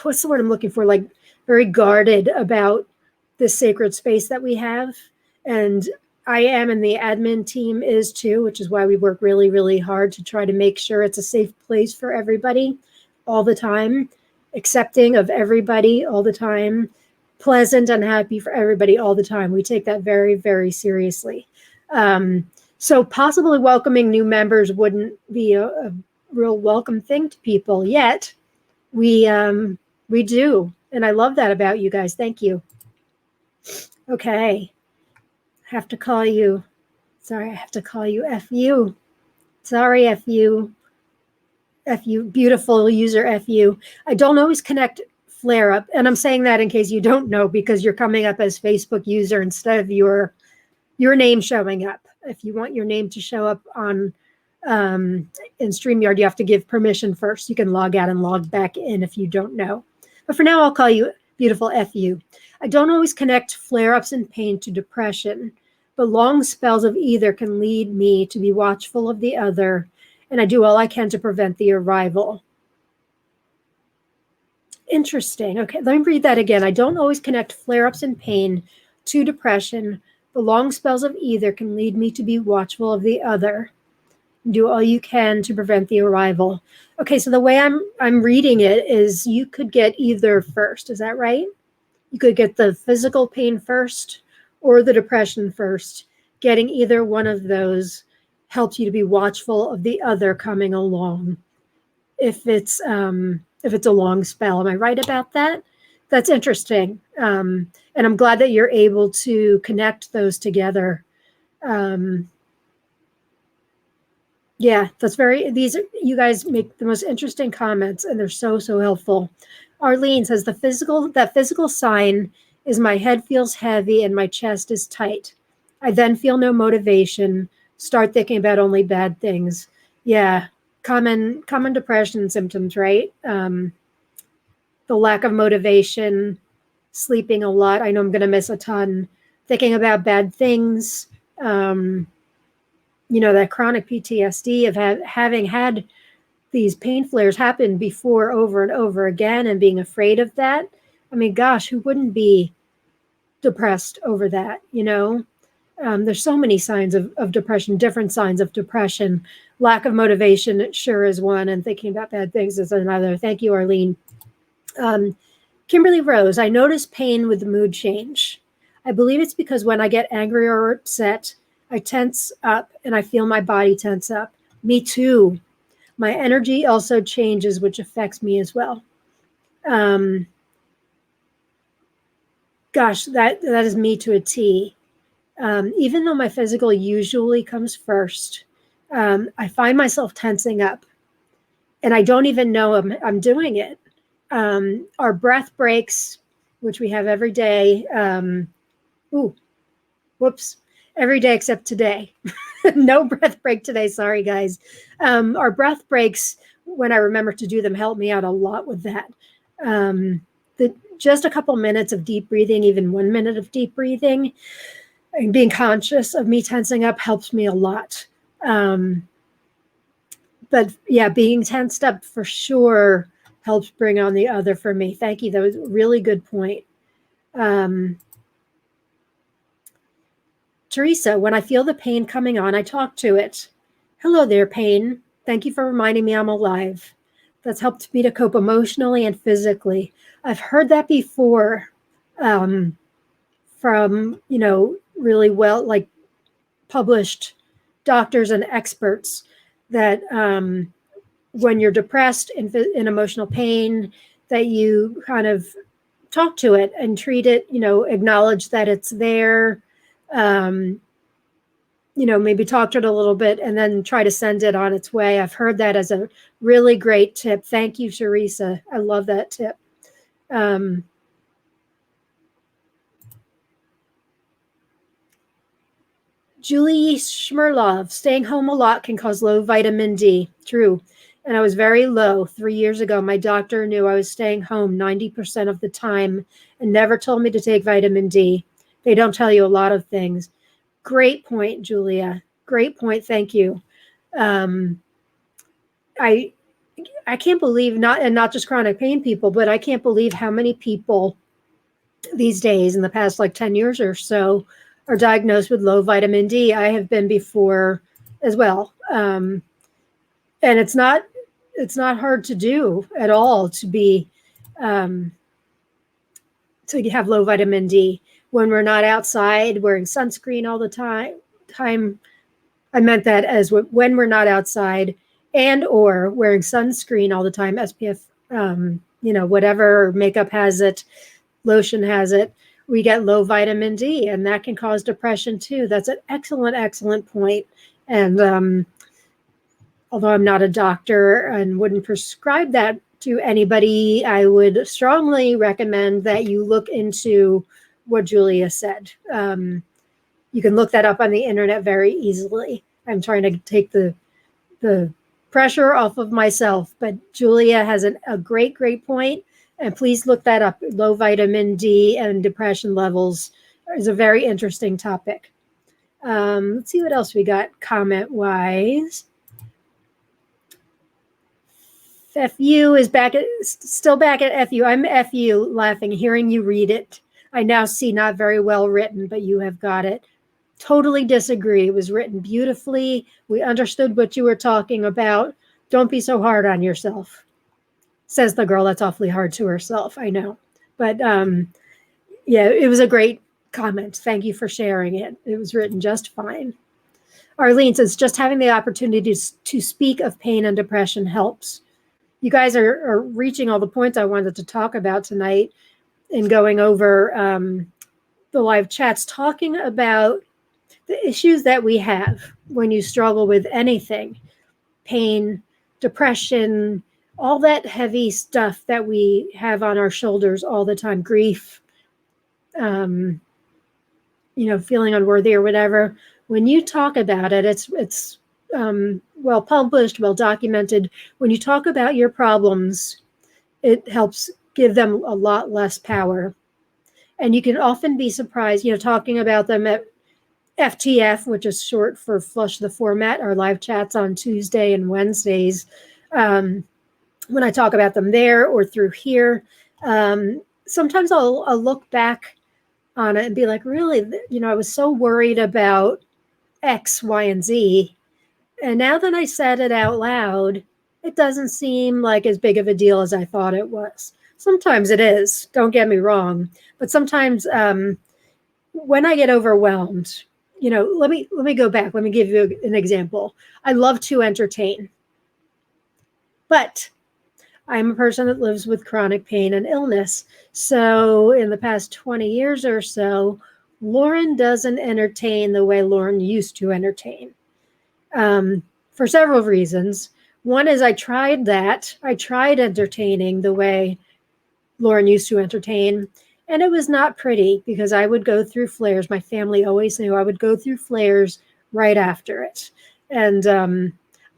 what's the word I'm looking for? Like very guarded about this sacred space that we have. And I am, and the admin team is too, which is why we work really, really hard to try to make sure it's a safe place for everybody all the time, accepting of everybody all the time, pleasant and happy for everybody all the time. We take that very, very seriously. So possibly welcoming new members wouldn't be a real welcome thing to people, yet we do. And I love that about you guys. Thank you. Okay. I have to call you FU. Sorry, FU. FU, beautiful user FU. I don't always connect flare up. And I'm saying that in case you don't know, because you're coming up as Facebook user instead of your name showing up. If you want your name to show up on in StreamYard, you have to give permission first. You can log out and log back in if you don't know. But for now, I'll call you Beautiful FU. I don't always connect flare-ups and pain to depression, but long spells of either can lead me to be watchful of the other, and I do all I can to prevent the arrival. Interesting. Okay, let me read that again. I don't always connect flare-ups and pain to depression, but long spells of either can lead me to be watchful of the other. Do all you can to prevent the arrival. Okay, so the way I'm reading it is you could get either first. Is that right? You could get the physical pain first or the depression first. Getting either one of those helps you to be watchful of the other coming along. If it's a long spell, am I right about that? That's interesting, and I'm glad that you're able to connect those together. Yeah, that's you guys make the most interesting comments, and they're so helpful. Arlene says that physical sign is my head feels heavy and my chest is tight. I then feel no motivation, start thinking about only bad things. Yeah, common depression symptoms, right? The lack of motivation, sleeping a lot. I know I'm going to miss a ton. Thinking about bad things. That chronic PTSD of having had these pain flares happen before over and over again and being afraid of that. I mean, gosh, who wouldn't be depressed over that, There's so many signs of depression, different signs of depression. Lack of motivation sure is one, and thinking about bad things is another. Thank you, Arlene. Kimberly Rose, I notice pain with the mood change. I believe it's because when I get angry or upset, I tense up and I feel my body tense up. Me too. My energy also changes, which affects me as well. Gosh, that is me to a T. Even though my physical usually comes first, I find myself tensing up, and I don't even know I'm doing it. Our breath breaks, which we have every day. Every day except today. No breath break today. Sorry, guys. Our breath breaks, when I remember to do them, help me out a lot with that. Just a couple minutes of deep breathing, even 1 minute of deep breathing, and being conscious of me tensing up helps me a lot. But yeah, being tensed up for sure helps bring on the other for me. Thank you. That was a really good point. Teresa, when I feel the pain coming on, I talk to it. Hello there, pain. Thank you for reminding me I'm alive. That's helped me to cope emotionally and physically. I've heard that before from, really well, like published doctors and experts, that when you're depressed and in emotional pain, that you kind of talk to it and treat it, acknowledge that it's there. Maybe talk to it a little bit and then try to send it on its way. I've heard that as a really great tip. Thank you, Teresa. I love that tip. Julie Schmerlov, staying home a lot can cause low vitamin D. True. And I was very low 3 years ago. My doctor knew I was staying home 90% of the time and never told me to take vitamin D. They don't tell you a lot of things. Great point, Julia. Great point. Thank you. I can't believe, not just chronic pain people, but I can't believe how many people these days in the past 10 years or so are diagnosed with low vitamin D. I have been before as well. And it's not hard to do at all to be to have low vitamin D. When we're not outside wearing sunscreen all the time, I meant that as when we're not outside and or wearing sunscreen all the time, SPF, whatever, makeup has it, lotion has it, we get low vitamin D, and that can cause depression too. That's an excellent point. And although I'm not a doctor and wouldn't prescribe that to anybody, I would strongly recommend that you look into what Julia said. You can look that up on the internet very easily. I'm trying to take the pressure off of myself, but Julia has a great point. And please look that up. Low vitamin D and depression levels is a very interesting topic. Let's see what else we got comment-wise. FU is still back at FU. I'm FU laughing, hearing you read it. I now see not very well written, but you have got it. Totally disagree. It was written beautifully. We understood what you were talking about. Don't be so hard on yourself, says the girl that's awfully hard to herself. I know. But yeah, it was a great comment. Thank you for sharing it. It was written just fine. Arlene says, just having the opportunity to speak of pain and depression helps. You guys are reaching all the points I wanted to talk about tonight in going over the live chats, talking about the issues that we have when you struggle with anything, pain, depression, all that heavy stuff that we have on our shoulders all the time, grief, feeling unworthy or whatever. When you talk about it, it's well published, well documented. When you talk about your problems, it helps give them a lot less power. And you can often be surprised, talking about them at FTF, which is short for Flush the Format, our live chats on Tuesday and Wednesdays. When I talk about them there or through here, sometimes I'll look back on it and be like, really, I was so worried about X, Y, and Z. And now that I said it out loud, it doesn't seem like as big of a deal as I thought it was. Sometimes it is, don't get me wrong. But sometimes when I get overwhelmed, let me go back. Let me give you an example. I love to entertain, but I'm a person that lives with chronic pain and illness. So in the past 20 years or so, Lauren doesn't entertain the way Lauren used to entertain. For several reasons. One is I tried entertaining the way Lauren used to entertain, and it was not pretty because I would go through flares. My family always knew I would go through flares right after it. And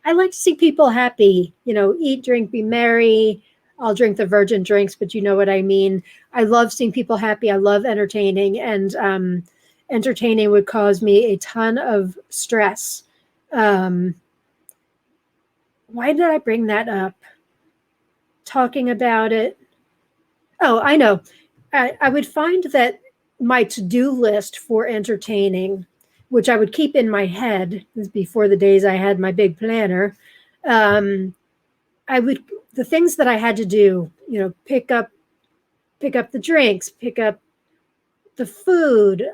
I like to see people happy, eat, drink, be merry. I'll drink the virgin drinks, but you know what I mean. I love seeing people happy. I love entertaining, and entertaining would cause me a ton of stress. Why did I bring that up? Talking about it. Oh, I know. I would find that my to-do list for entertaining, which I would keep in my head, this is before the days I had my big planner, the things that I had to do, pick up the drinks, pick up the food,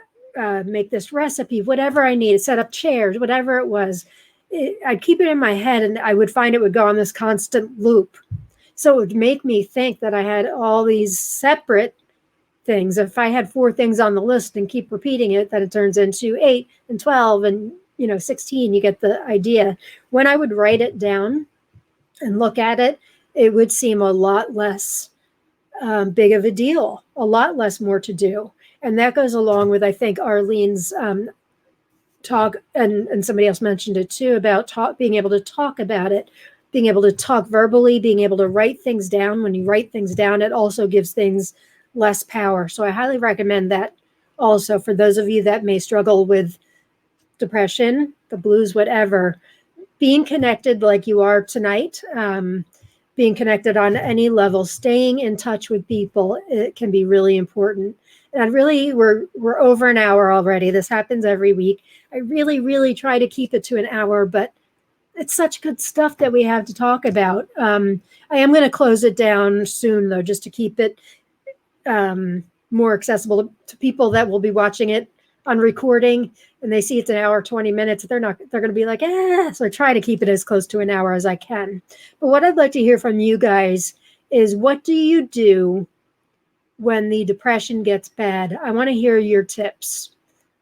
make this recipe, whatever I needed, set up chairs, whatever it was. I'd keep it in my head, and I would find it would go on this constant loop. So it would make me think that I had all these separate things. If I had 4 things on the list and keep repeating it, then it turns into 8 and 12 and 16. You get the idea. When I would write it down and look at it, it would seem a lot less big of a deal, a lot less more to do. And that goes along with, I think, Arlene's talk, and somebody else mentioned it too, about being able to talk about it, being able to talk verbally, being able to write things down. When you write things down, it also gives things less power. So I highly recommend that also for those of you that may struggle with depression, the blues, whatever. Being connected like you are tonight, being connected on any level, staying in touch with people, it can be really important. And really, we're over an hour already. This happens every week. I really, really try to keep it to an hour, but it's such good stuff that we have to talk about. I am going to close it down soon, though, just to keep it more accessible to people that will be watching it on recording, and they see it's an hour, 20 minutes. They're going to be like, so I try to keep it as close to an hour as I can. But what I'd like to hear from you guys is, what do you do when the depression gets bad? I want to hear your tips.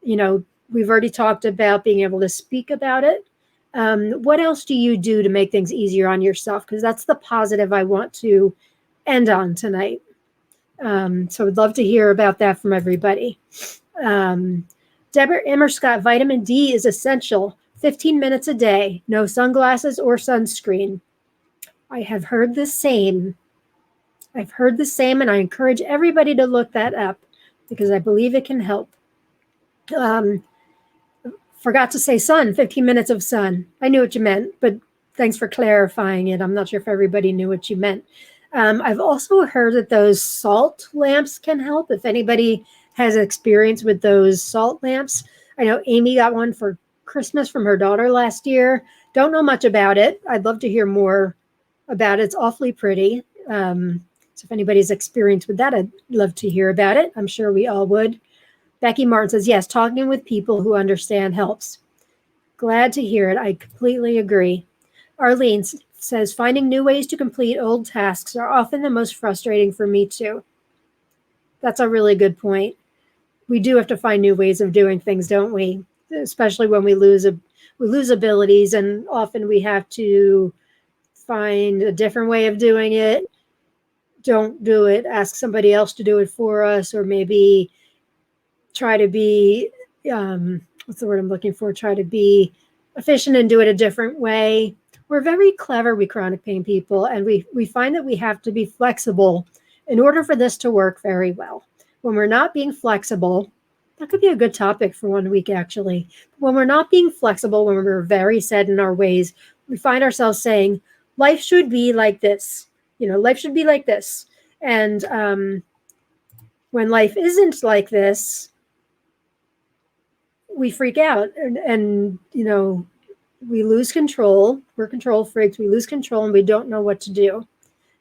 We've already talked about being able to speak about it. What else do you do to make things easier on yourself? Because that's the positive I want to end on tonight. So I'd love to hear about that from everybody. Deborah Emmerscott, vitamin D is essential. 15 minutes a day, no sunglasses or sunscreen. I have heard the same. I've heard the same, and I encourage everybody to look that up because I believe it can help. Forgot to say sun, 15 minutes of sun. I knew what you meant, but thanks for clarifying it. I'm not sure if everybody knew what you meant. I've also heard that those salt lamps can help. If anybody has experience with those salt lamps, I know Amy got one for Christmas from her daughter last year. Don't know much about it. I'd love to hear more about it. It's awfully pretty. So if anybody's experienced with that, I'd love to hear about it. I'm sure we all would. Becky Martin says, yes, talking with people who understand helps. Glad to hear it. I completely agree. Arlene says, finding new ways to complete old tasks are often the most frustrating for me too. That's a really good point. We do have to find new ways of doing things, don't we? Especially when we lose abilities, and often we have to find a different way of doing it. Don't do it. Ask somebody else to do it for us, or maybe try to be, what's the word I'm looking for? Try to be efficient and do it a different way. We're very clever, we chronic pain people, and we find that we have to be flexible in order for this to work very well. When we're not being flexible, that could be a good topic for one week, actually. When we're not being flexible, when we're very set in our ways, we find ourselves saying, life should be like this. Life should be like this. And when life isn't like this, we freak out and we lose control. We're control freaks. We lose control and we don't know what to do.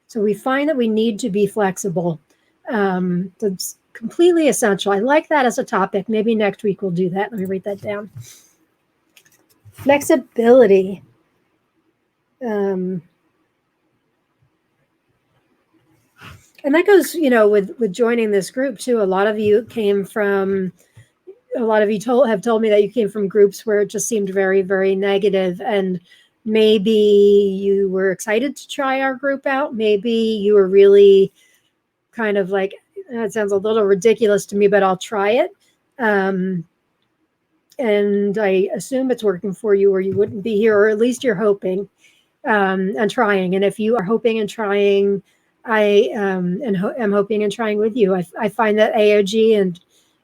So we find that we need to be flexible. That's completely essential. I like that as a topic. Maybe next week we'll do that. Let me write that down. Flexibility. And that goes, with joining this group too. A lot of you have told me that you came from groups where it just seemed very, very negative, and maybe you were excited to try our group out. Maybe you were really kind of like, it sounds a little ridiculous to me, but I'll try it. And I assume it's working for you, or you wouldn't be here, or at least you're hoping and trying. And if you are hoping and trying, I am hoping and trying with you. I find that AOG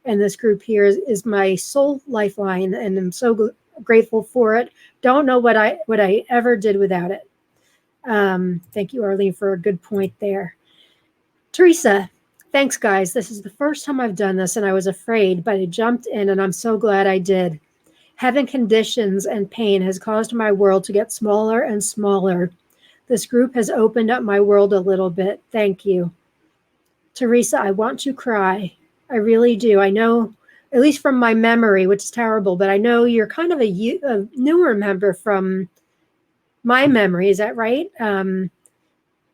and this group here is my soul lifeline, and I'm so grateful for it. Don't know what I ever did without it. Thank you, Arlene, for a good point there. Teresa, thanks, guys. This is the first time I've done this, and I was afraid, but I jumped in, and I'm so glad I did. Having conditions and pain has caused my world to get smaller and smaller. This group has opened up my world a little bit. Thank you. Teresa, I want to cry. I really do. I know, at least from my memory, which is terrible, but I know you're kind of a newer member from my memory. Is that right?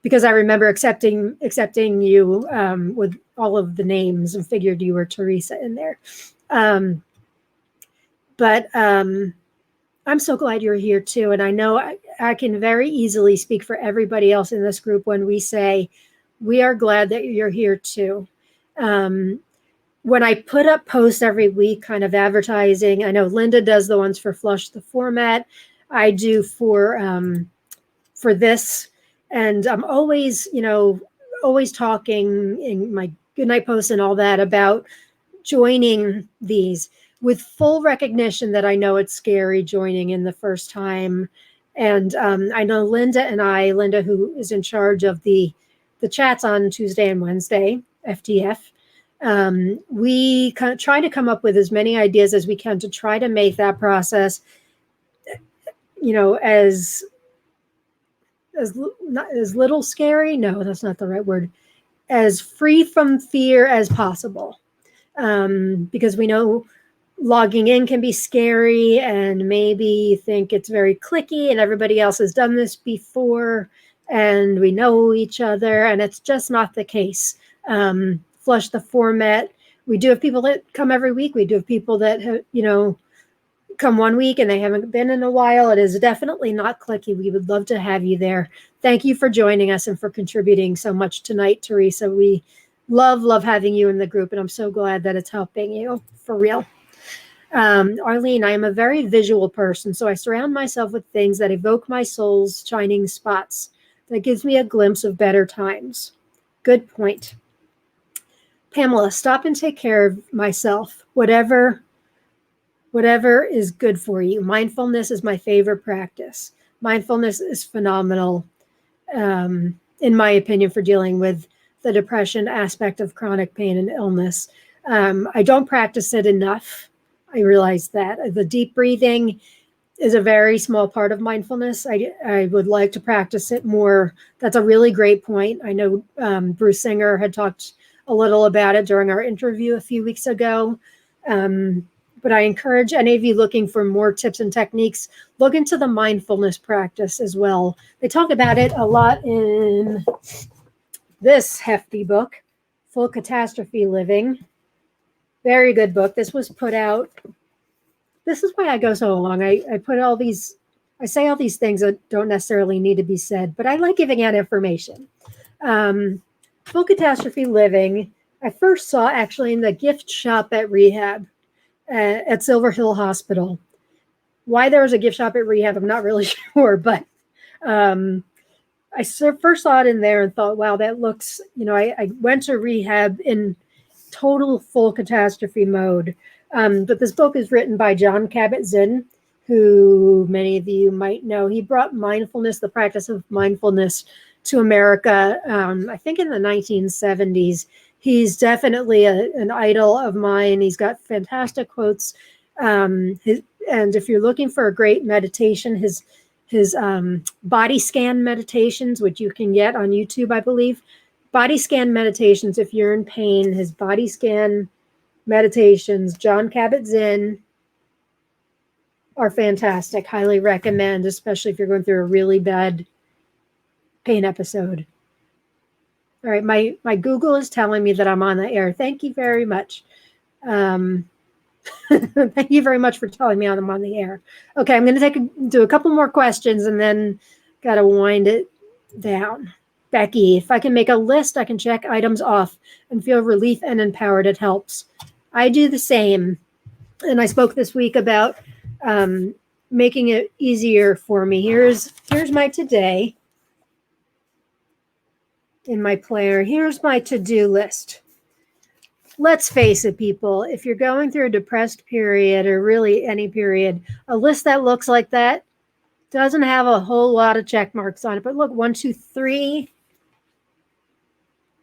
Because I remember accepting you with all of the names and figured you were Teresa in there. But I'm so glad you're here too. And I know I can very easily speak for everybody else in this group when we say, we are glad that you're here too. When I put up posts every week, kind of advertising, I know Linda does the ones for Flush the Format. I do for this. And I'm always, always talking in my goodnight posts and all that about joining these with full recognition that I know it's scary joining in the first time. And I know Linda, who is in charge of the chats on Tuesday and Wednesday, FTF, we try to come up with as many ideas as we can to try to make that process, as little scary. No, that's not the right word. As free from fear as possible. Because we know logging in can be scary, and maybe you think it's very clicky and everybody else has done this before and we know each other, and it's just not the case. Flush the Format. We do have people that come every week. We do have people that come one week and they haven't been in a while. It is definitely not clicky. We would love to have you there. Thank you for joining us and for contributing so much tonight, Teresa. We love having you in the group, and I'm so glad that it's helping you, for real. Arlene, I am a very visual person, so I surround myself with things that evoke my soul's shining spots. That gives me a glimpse of better times. Good point. Pamela, stop and take care of myself. Whatever is good for you. Mindfulness is my favorite practice. Mindfulness is phenomenal, in my opinion, for dealing with the depression aspect of chronic pain and illness. I don't practice it enough. I realize that. The deep breathing is a very small part of mindfulness. I would like to practice it more. That's a really great point. I know Bruce Singer had talked a little about it during our interview a few weeks ago. But I encourage any of you looking for more tips and techniques, look into the mindfulness practice as well. They talk about it a lot in this hefty book, Full Catastrophe Living. Very good book. This was put out. This is why I go so long. I say all these things that don't necessarily need to be said, but I like giving out information. Full Catastrophe Living, I first saw actually in the gift shop at rehab at Silver Hill Hospital. Why there was a gift shop at rehab, I'm not really sure, but I first saw it in there and thought, wow, that looks, I went to rehab in total full catastrophe mode. But this book is written by Jon Kabat-Zinn, who many of you might know. He brought mindfulness, the practice of mindfulness, to America, I think in the 1970s. He's definitely an idol of mine. He's got fantastic quotes. And if you're looking for a great meditation, his body scan meditations, which you can get on YouTube, I believe. Body scan meditations, if you're in pain, his body scan meditations, Jon Kabat-Zinn, are fantastic. Highly recommend, especially if you're going through a really bad pain episode. All right, my Google is telling me that I'm on the air. Thank you very much. Thank you very much for telling me I'm on the air. Okay, I'm going to do a couple more questions and then got to wind it down. Becky, if I can make a list, I can check items off and feel relief and empowered. It helps. I do the same. And I spoke this week about making it easier for me. Here's my today in my planner. Here's my to-do list. Let's face it, people, if you're going through a depressed period or really any period, a list that looks like that doesn't have a whole lot of check marks on it. But look, 1, 2, 3.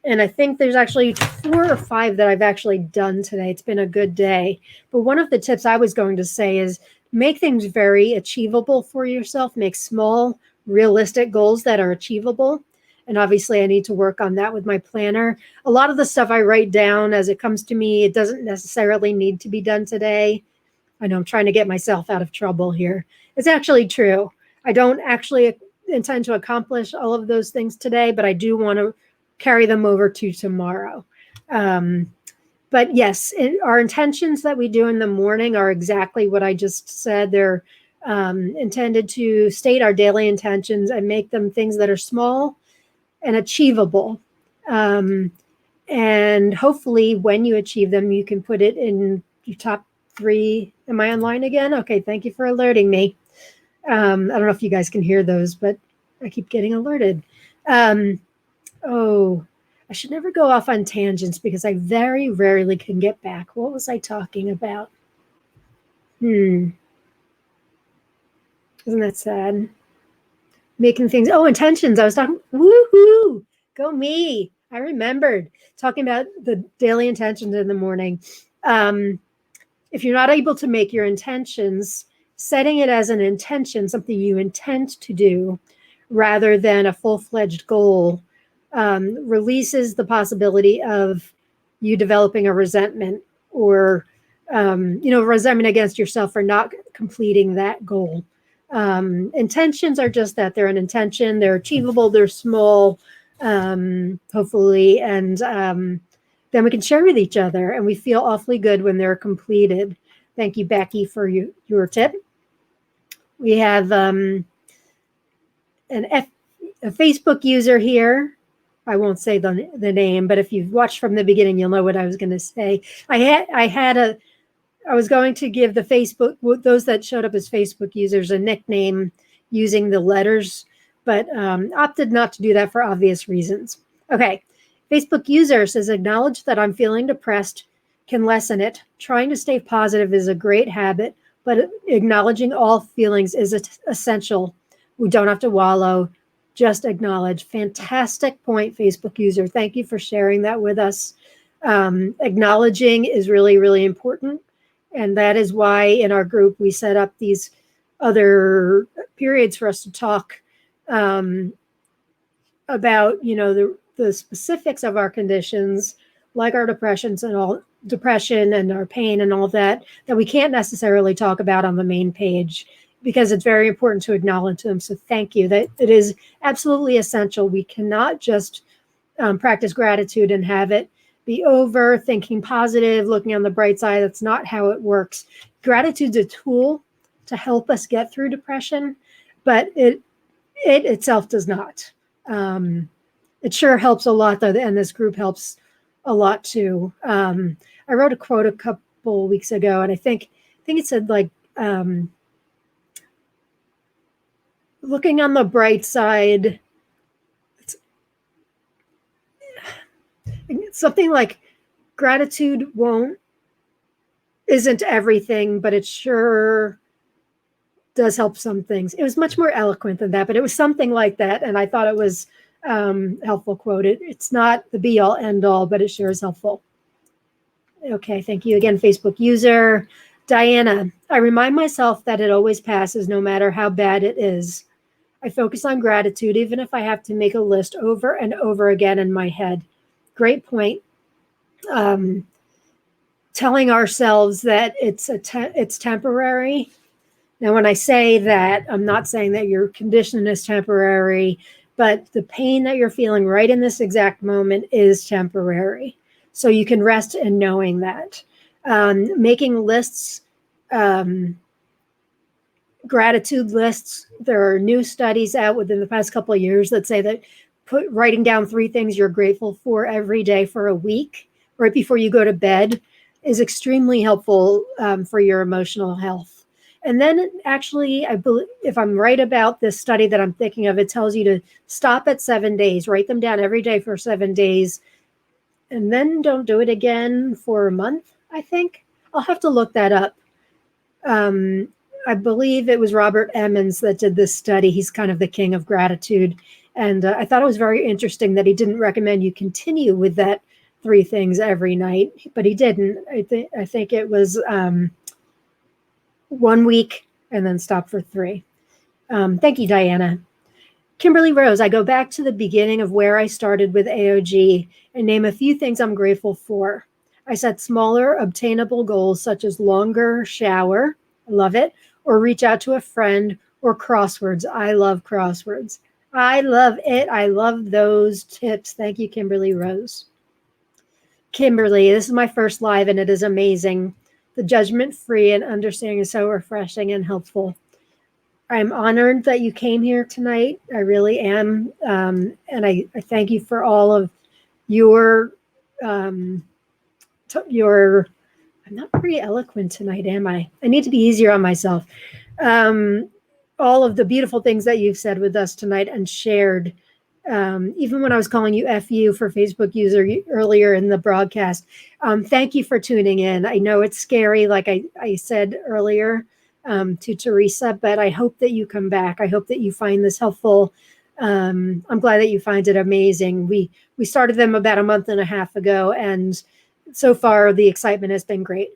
And I think there's actually 4 or 5 that I've actually done today. It's been a good day. But one of the tips I was going to say is make things very achievable for yourself. Make small, realistic goals that are achievable. And obviously I need to work on that with my planner. A lot of the stuff I write down as it comes to me, it doesn't necessarily need to be done today. I know I'm trying to get myself out of trouble here. It's actually true. I don't actually intend to accomplish all of those things today, but I do want to carry them over to tomorrow. But yes, our intentions that we do in the morning are exactly what I just said. They're intended to state our daily intentions and make them things that are small and achievable. And hopefully when you achieve them, you can put it in your top 3. Am I online again? Okay, thank you for alerting me. I don't know if you guys can hear those, but I keep getting alerted. Oh, I should never go off on tangents because I very rarely can get back. What was I talking about? Isn't that sad? Making things, intentions. I was talking, woohoo, go me. I remembered talking about the daily intentions in the morning. If you're not able to make your intentions, setting it as an intention, something you intend to do, rather than a full-fledged goal, releases the possibility of you developing a resentment or, resentment against yourself for not completing that goal. Intentions are just that. They're an intention. They're achievable. They're small, hopefully. And then we can share with each other. And we feel awfully good when they're completed. Thank you, Becky, for your tip. We have a Facebook user here. I won't say the name, but if you've watched from the beginning, you'll know what I was going to say. I was going to give the Facebook, those that showed up as Facebook users, a nickname using the letters, but opted not to do that for obvious reasons. Okay, Facebook user says, acknowledge that I'm feeling depressed can lessen it. Trying to stay positive is a great habit, but acknowledging all feelings is essential. We don't have to wallow, just acknowledge. Fantastic point, Facebook user. Thank you for sharing that with us. Acknowledging is really, really important. And that is why in our group, we set up these other periods for us to talk about, the specifics of our conditions, like our depression and our pain and all that we can't necessarily talk about on the main page, because it's very important to acknowledge them. So thank you. That it is absolutely essential. We cannot just practice gratitude and have it be over thinking positive, looking on the bright side. That's not how it works. Gratitude's a tool to help us get through depression, but it itself does not. It sure helps a lot, though, and this group helps a lot too. I wrote a quote a couple weeks ago, and I think it said, like, looking on the bright side, it's something like gratitude isn't everything, but it sure does help some things. It was much more eloquent than that, but it was something like that, and I thought it was helpful quote. It's not the be all end all, but it sure is helpful. Okay, thank you again, Facebook user. Diana, I remind myself that it always passes no matter how bad it is. I focus on gratitude even if I have to make a list over and over again in my head. Great point. Telling ourselves that it's temporary. Now, when I say that, I'm not saying that your condition is temporary, but the pain that you're feeling right in this exact moment is temporary. So you can rest in knowing that. Making lists, gratitude lists. There are new studies out within the past couple of years that say that writing down 3 things you're grateful for every day for a week, right before you go to bed, is extremely helpful for your emotional health. And then actually, I believe, if I'm right about this study that I'm thinking of, it tells you to stop at 7 days, write them down every day for 7 days, and then don't do it again for a month, I think. I'll have to look that up. I believe it was Robert Emmons that did this study. He's kind of the king of gratitude. And I thought it was very interesting that he didn't recommend you continue with that 3 things every night, but he didn't. I think it was 1 week and then stop for 3. Thank you, Diana. Kimberly Rose, I go back to the beginning of where I started with AOG and name a few things I'm grateful for. I set smaller, obtainable goals such as longer shower, I love it, or reach out to a friend, or crosswords. I love crosswords. I love it. I love those tips. Thank you, Kimberly Rose. Kimberly, this is my first live and it is amazing. The judgment-free and understanding is so refreshing and helpful. I'm honored that you came here tonight. I really am. And I thank you for all of your, I'm not very eloquent tonight, am I? I need to be easier on myself. All of the beautiful things that you've said with us tonight and shared, even when I was calling you FU for Facebook user earlier in the broadcast. Thank you for tuning in. I know it's scary, like I said earlier to Teresa, but I hope that you come back. I hope that you find this helpful. I'm glad that you find it amazing. We started them about a month and a half ago, and so far the excitement has been great.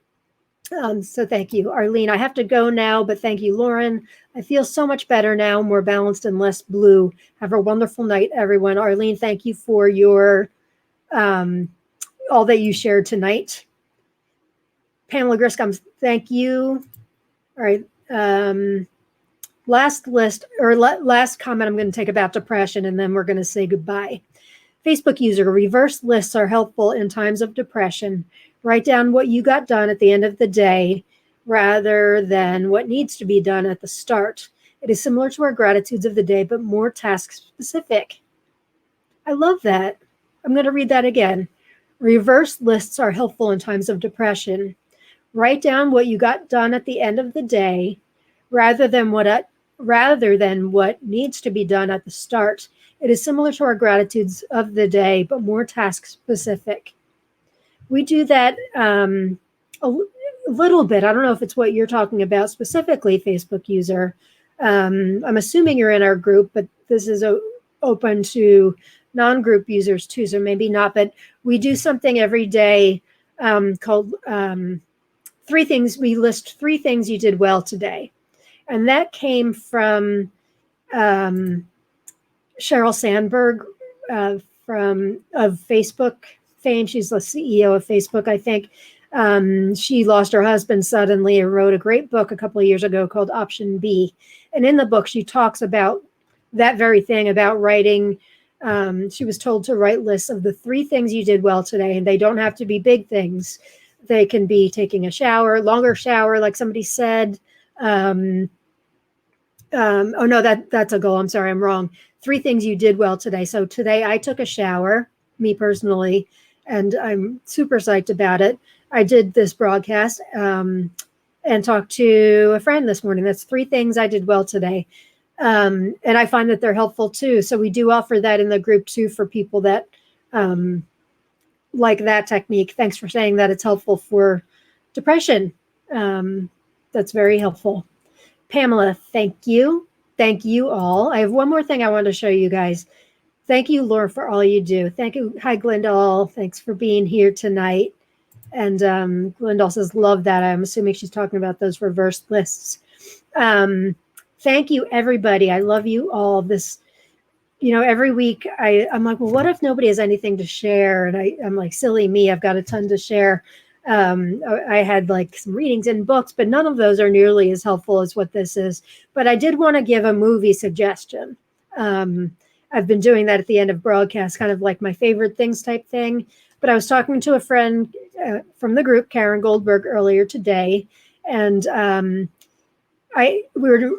So thank you, Arlene. I have to go now, but thank you, Lauren. I feel so much better now, more balanced and less blue. Have a wonderful night, everyone. Arlene, thank you for your all that you shared tonight. Pamela Griscom, thank you. All right. Last comment I'm going to take about depression, and then we're going to say goodbye. Facebook user, reverse lists are helpful in times of depression. Write down what you got done at the end of the day rather than what needs to be done at the start. It is similar to our gratitudes of the day, but more task specific. I love that. I'm going to read that again. Reverse lists are helpful in times of depression. Write down what you got done at the end of the day rather than what needs to be done at the start. It is similar to our gratitudes of the day, but more task specific. We do that a little bit. I don't know if it's what you're talking about specifically, Facebook user. I'm assuming you're in our group, but this is open to non-group users too, so maybe not. But we do something every day called 3 things. We list 3 things you did well today. And that came from Sheryl Sandberg of Facebook fame. She's the CEO of Facebook, I think. She lost her husband suddenly and wrote a great book a couple of years ago called Option B. And in the book, she talks about that very thing, about writing. She was told to write lists of the 3 things you did well today, and they don't have to be big things. They can be taking a shower, longer shower, like somebody said. Oh no, that's a goal. I'm sorry, I'm wrong. 3 things you did well today. So today I took a shower, me personally, and I'm super psyched about it. I did this broadcast and talked to a friend this morning. That's 3 things I did well today. And I find that they're helpful too. So we do offer that in the group too for people that like that technique. Thanks for saying that. It's helpful for depression. That's very helpful. Pamela, thank you. Thank you all. I have one more thing I want to show you guys. Thank you, Laura, for all you do. Thank you. Hi, Glendale. Thanks for being here tonight. And Glendale says, love that. I'm assuming she's talking about those reverse lists. Thank you, everybody. I love you all. This, every week I'm like, well, what if nobody has anything to share? And I'm like, silly me, I've got a ton to share. I had like some readings and books, but none of those are nearly as helpful as what this is. But I did want to give a movie suggestion. I've been doing that at the end of broadcasts, kind of like my favorite things type thing. But I was talking to a friend from the group, Karen Goldberg, earlier today, and we were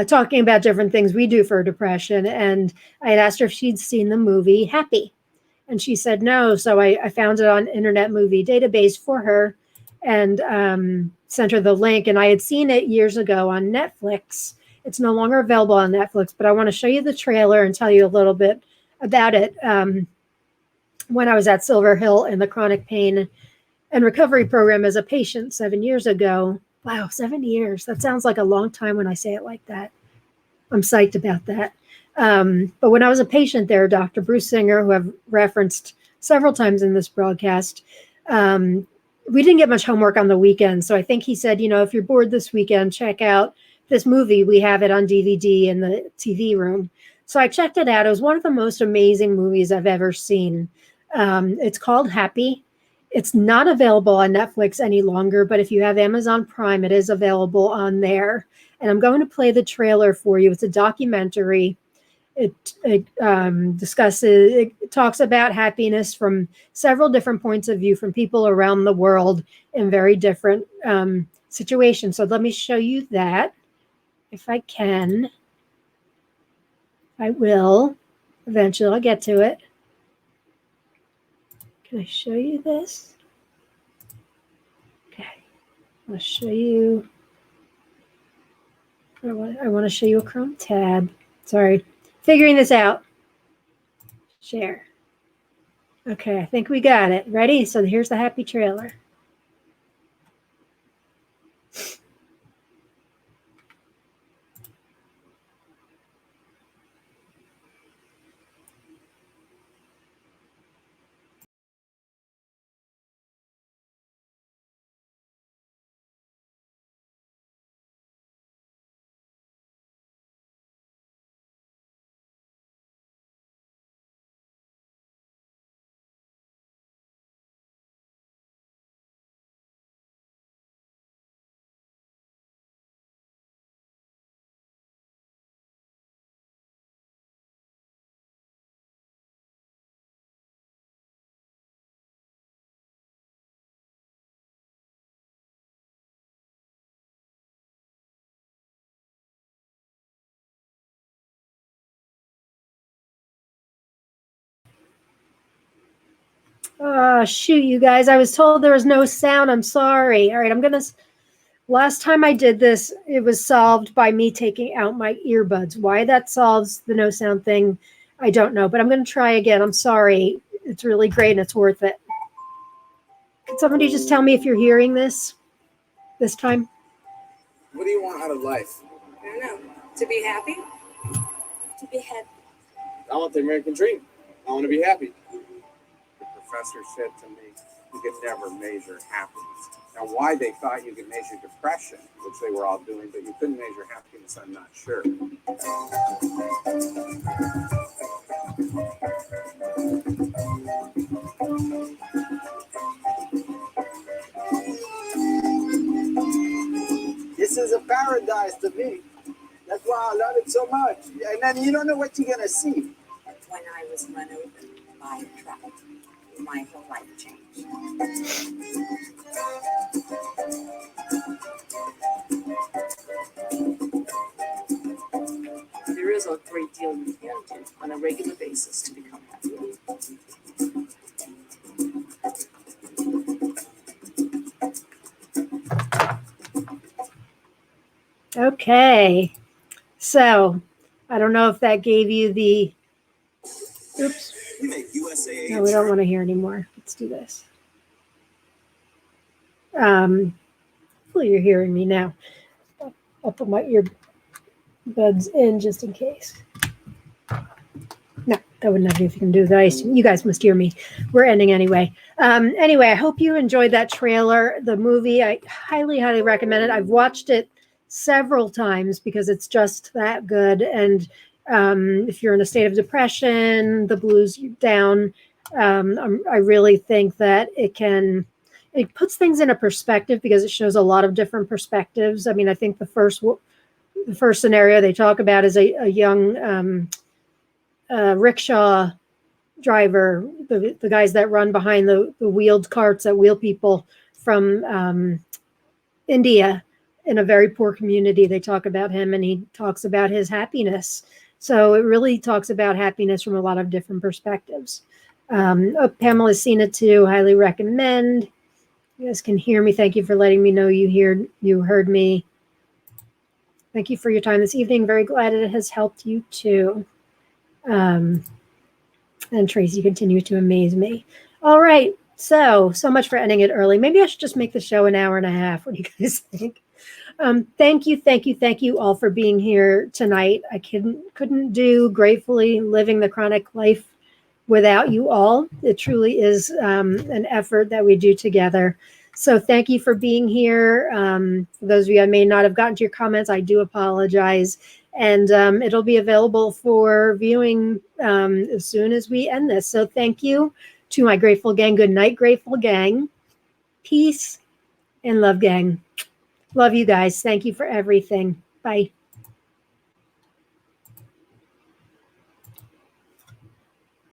talking about different things we do for depression, and I had asked her if she'd seen the movie Happy, and she said no. So I found it on Internet Movie Database for her and sent her the link, and I had seen it years ago on Netflix. It's no longer available on Netflix, but I want to show you the trailer and tell you a little bit about it. When I was at Silver Hill in the chronic pain and recovery program as a patient 7 years ago. Wow, 7 years. That sounds like a long time when I say it like that. I'm psyched about that. But when I was a patient there, Dr. Bruce Singer, who I've referenced several times in this broadcast, we didn't get much homework on the weekend. So I think he said, if you're bored this weekend, check out this movie. We have it on DVD in the TV room. So I checked it out. It was one of the most amazing movies I've ever seen. It's called Happy. It's not available on Netflix any longer, but if you have Amazon Prime, it is available on there. And I'm going to play the trailer for you. It's a documentary. It talks about happiness from several different points of view from people around the world in very different situations. So let me show you that. If I can, I will. Eventually, I'll get to it. Can I show you this? Okay. I'll show you. I want to show you a Chrome tab. Sorry. Figuring this out. Share. Okay, I think we got it. Ready? So here's the Happy trailer. Oh, shoot, you guys. I was told there was no sound. I'm sorry. All right, last time I did this, it was solved by me taking out my earbuds. Why that solves the no sound thing, I don't know, but I'm going to try again. I'm sorry. It's really great and it's worth it. Can somebody just tell me if you're hearing this time? What do you want out of life? I don't know. To be happy? To be happy. I want the American dream. I want to be happy. The professor said to me, you could never measure happiness. Now, why they thought you could measure depression, which they were all doing, but you couldn't measure happiness, I'm not sure. This is a paradise to me. That's why I love it so much. And then you don't know what you're going to see. When I was run over by a truck, my whole life changed. There is a great deal you can do on a regular basis to become happy. Okay. So, I don't know if that gave you the... Oops. No, we don't want to hear anymore. Let's do this. Hopefully you're hearing me now. I'll put my earbuds in just in case. No, that wouldn't have anything to do with ice. You guys must hear me. We're ending anyway. Anyway, I hope you enjoyed that trailer. The movie, I highly, highly recommend it. I've watched it several times because it's just that good. And if you're in a state of depression, the blues down, I really think that it puts things in a perspective because it shows a lot of different perspectives. I mean, I think the first scenario they talk about is a young rickshaw driver, the guys that run behind the wheeled carts that wheel people from India in a very poor community. They talk about him and he talks about his happiness. So it really talks about happiness from a lot of different perspectives. Pamela's seen it too. Highly recommend. You guys can hear me. Thank you for letting me know you heard me. Thank you for your time this evening. Very glad it has helped you too. And Tracy, continue to amaze me. All right. So much for ending it early. Maybe I should just make the show an hour and a half. What do you guys think? Thank you all for being here tonight. I couldn't do Gratefully Living the Chronic Life without you all. It truly is an effort that we do together. So thank you for being here. For those of you I may not have gotten to your comments, I do apologize. And it'll be available for viewing as soon as we end this. So thank you to my Grateful Gang. Good night, Grateful Gang. Peace and love, gang. Love you guys. Thank you for everything. Bye.